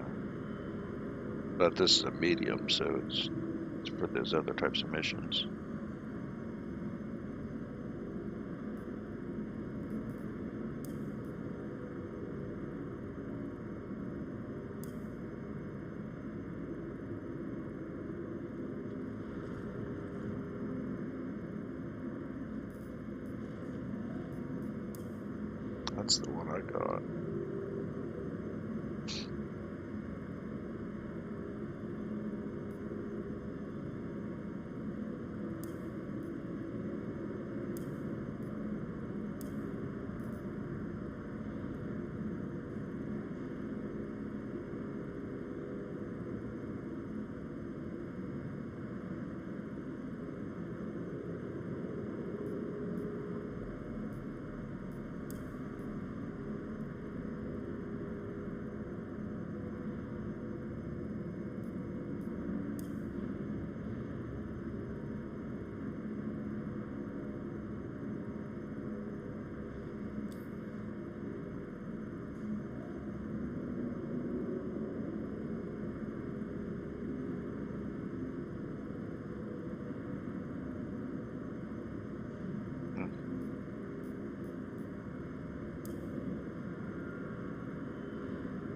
But this is a medium, so it's for those other types of missions. That's the one I got.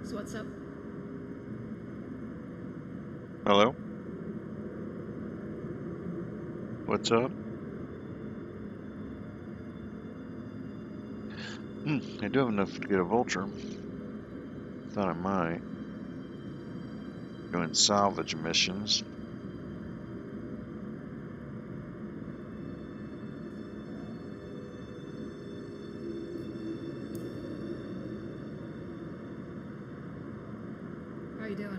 So what's up? Hello? What's up? I do have enough to get a vulture. Thought I might. Doing salvage missions. How are you doing?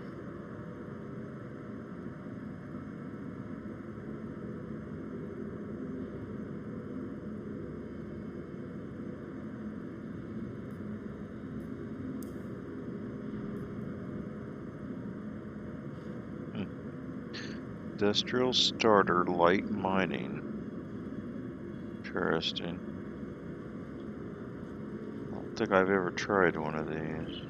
Industrial starter light mining. Interesting. I don't think I've ever tried one of these.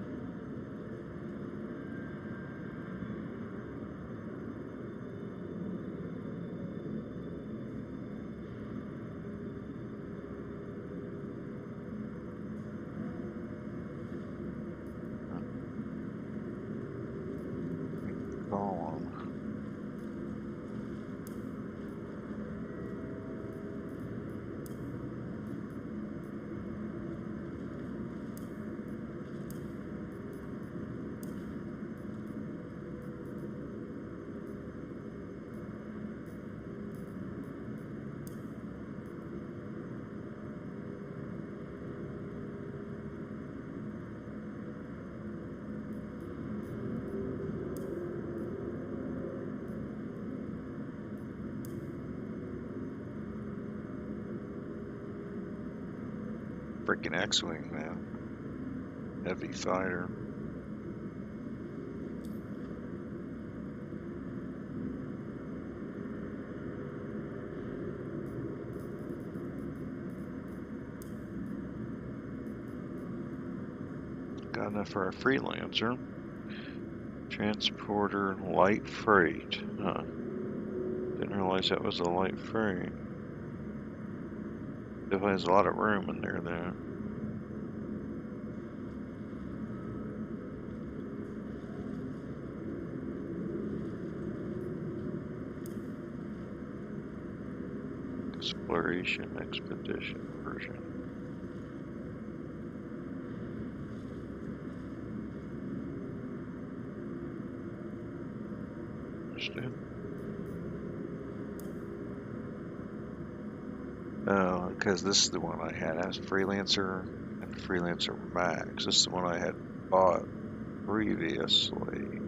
Freaking X-Wing, man. Heavy fighter. Got enough for a freelancer. Transporter light freight. Huh. Didn't realize that was a light freight. Definitely has a lot of room in there, though. Exploration expedition version. Understood. Oh, because this is the one I had as freelancer and Freelancer Max. This is the one I had bought previously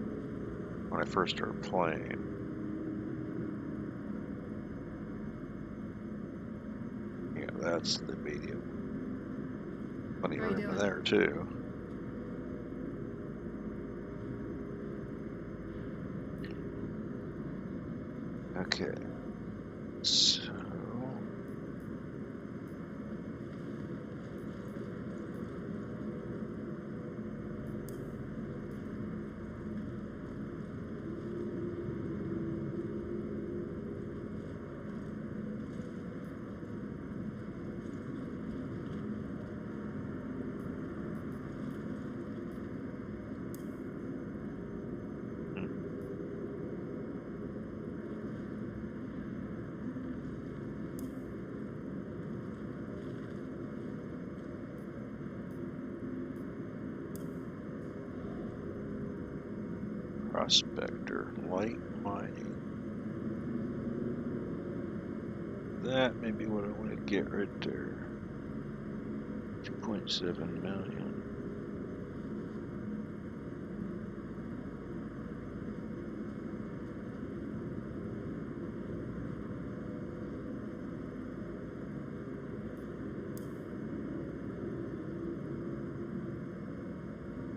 when I first started playing. Yeah, that's the medium. Plenty of How you room in doing? there too. Okay, so Prospector, light mining. That may be what I want to get right there. 2.7 million.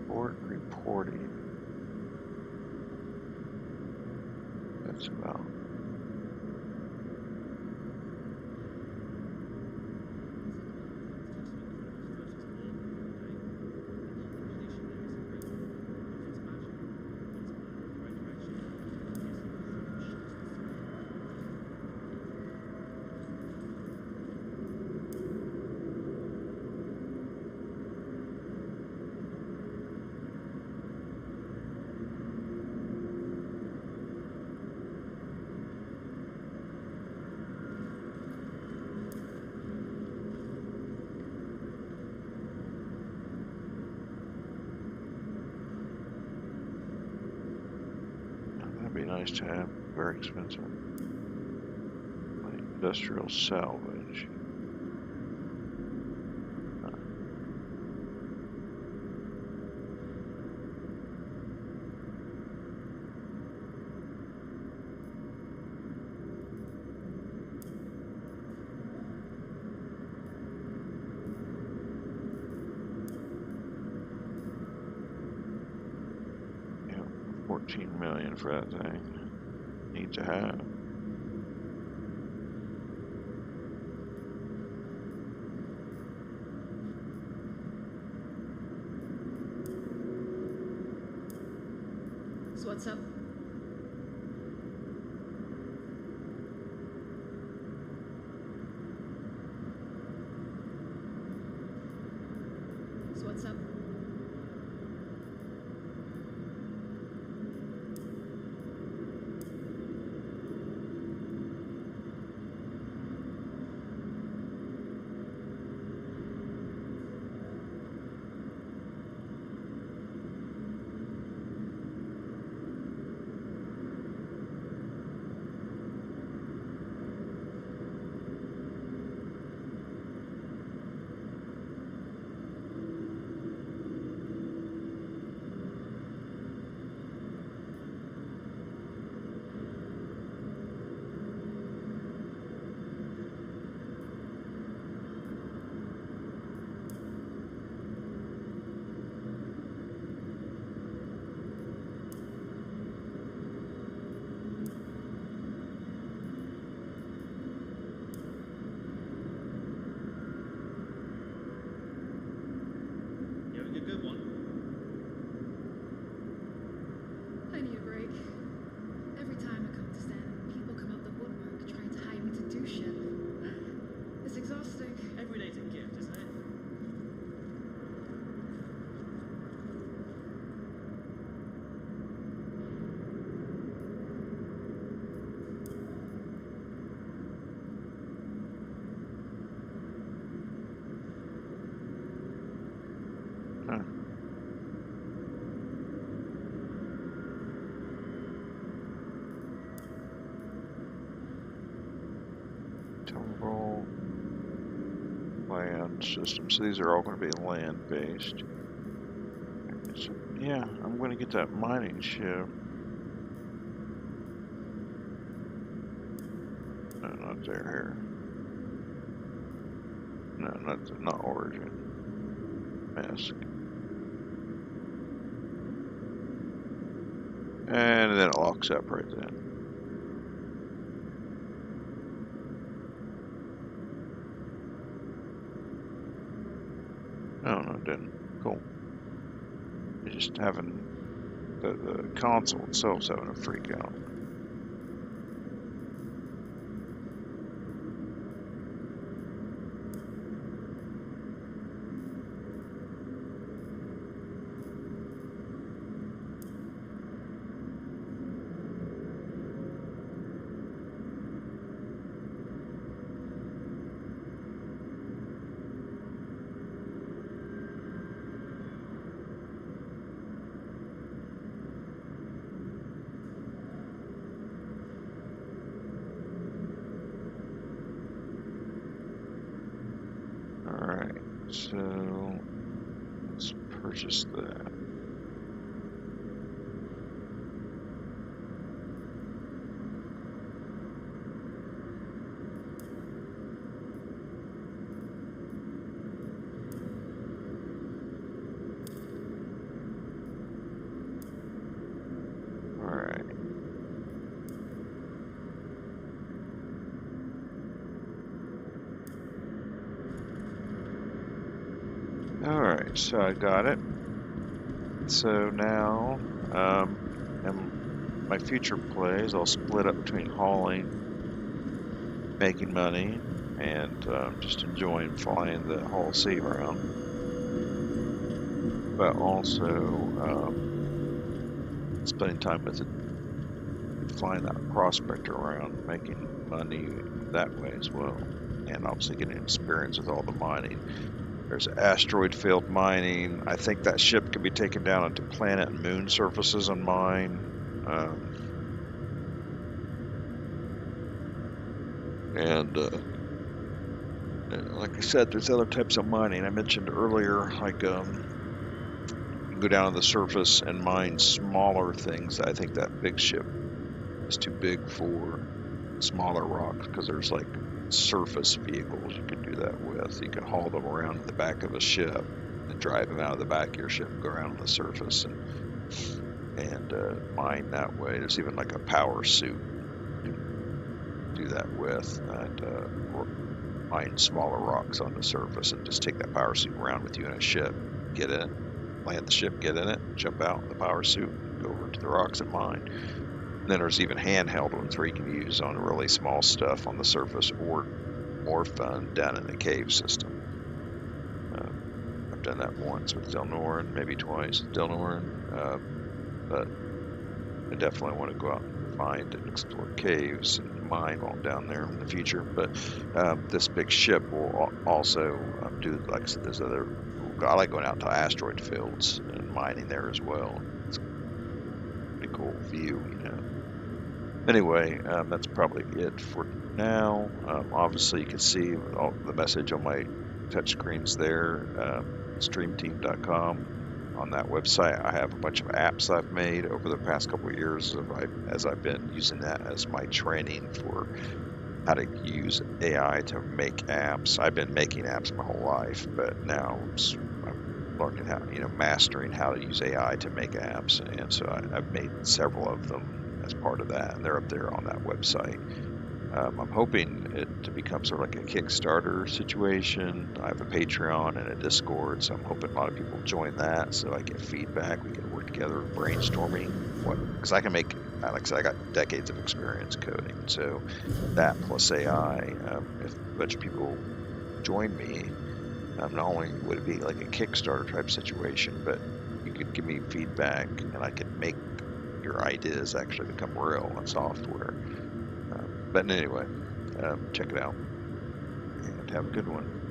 Port reporting. That's about. That'd be nice to have. Very expensive. Like industrial salvage. Yeah, 14 million for that thing. Need to have. So what's up? So what's up? I need a break. Every time I come to stand, people come out the woodwork trying to hire me to do shit. It's exhausting. Every day's a gift, isn't it? Huh. Tumble. land systems. So these are all going to be land-based. So, yeah, I'm going to get that mining ship. No, not there. Here. No, not Origin. Mask. And then it locks up right then. Oh no, it didn't. Cool. You're just having the console itself's having a freak out. Alright, so let's purchase that. Alright. Alright, so I got it. So now, in my future plays, I'll split up between hauling, making money, and just enjoying flying the Hull C around. But also spending time with it, flying that prospector around, making money that way as well. And obviously getting experience with all the mining. There's asteroid field mining. I think that ship can be taken down onto planet and moon surfaces and mine. Like I said, there's other types of mining. I mentioned earlier, like you can go down to the surface and mine smaller things. I think that big ship is too big for smaller rocks because there's like surface vehicles you can do that with. You can haul them around in the back of a ship and drive them out of the back of your ship and go around on the surface and mine that way. There's even like a power suit you can do that with, and mine smaller rocks on the surface and just take that power suit around with you in a ship, get in, land the ship, get in it, jump out in the power suit, go over to the rocks and mine. And then there's even handheld ones where you can use on really small stuff on the surface, or more fun down in the cave system. I've done that once with Delnoran, maybe twice with Delnoran, but I definitely want to go out and find and explore caves and mine while I'm down there in the future. But this big ship will also do, like I said, there's other. I like going out to asteroid fields and mining there as well. It's a pretty cool view, you know. Anyway, that's probably it for now. Obviously, you can see all the message on my touchscreens there, streamteam.com. On that website, I have a bunch of apps I've made over the past couple of years as I've been using that as my training for how to use AI to make apps. I've been making apps my whole life, but now I'm learning how, mastering how to use AI to make apps, and so I've made several of them as part of that, and they're up there on that website. I'm hoping it to become sort of like a Kickstarter situation. I have a Patreon and a Discord, so I'm hoping a lot of people join that so I get feedback. We can work together brainstorming because I can make, like I said, I got decades of experience coding, so that plus AI, if a bunch of people join me, not only would it be like a Kickstarter type situation, but you could give me feedback and I could make your ideas actually become real on software. But anyway, check it out and have a good one.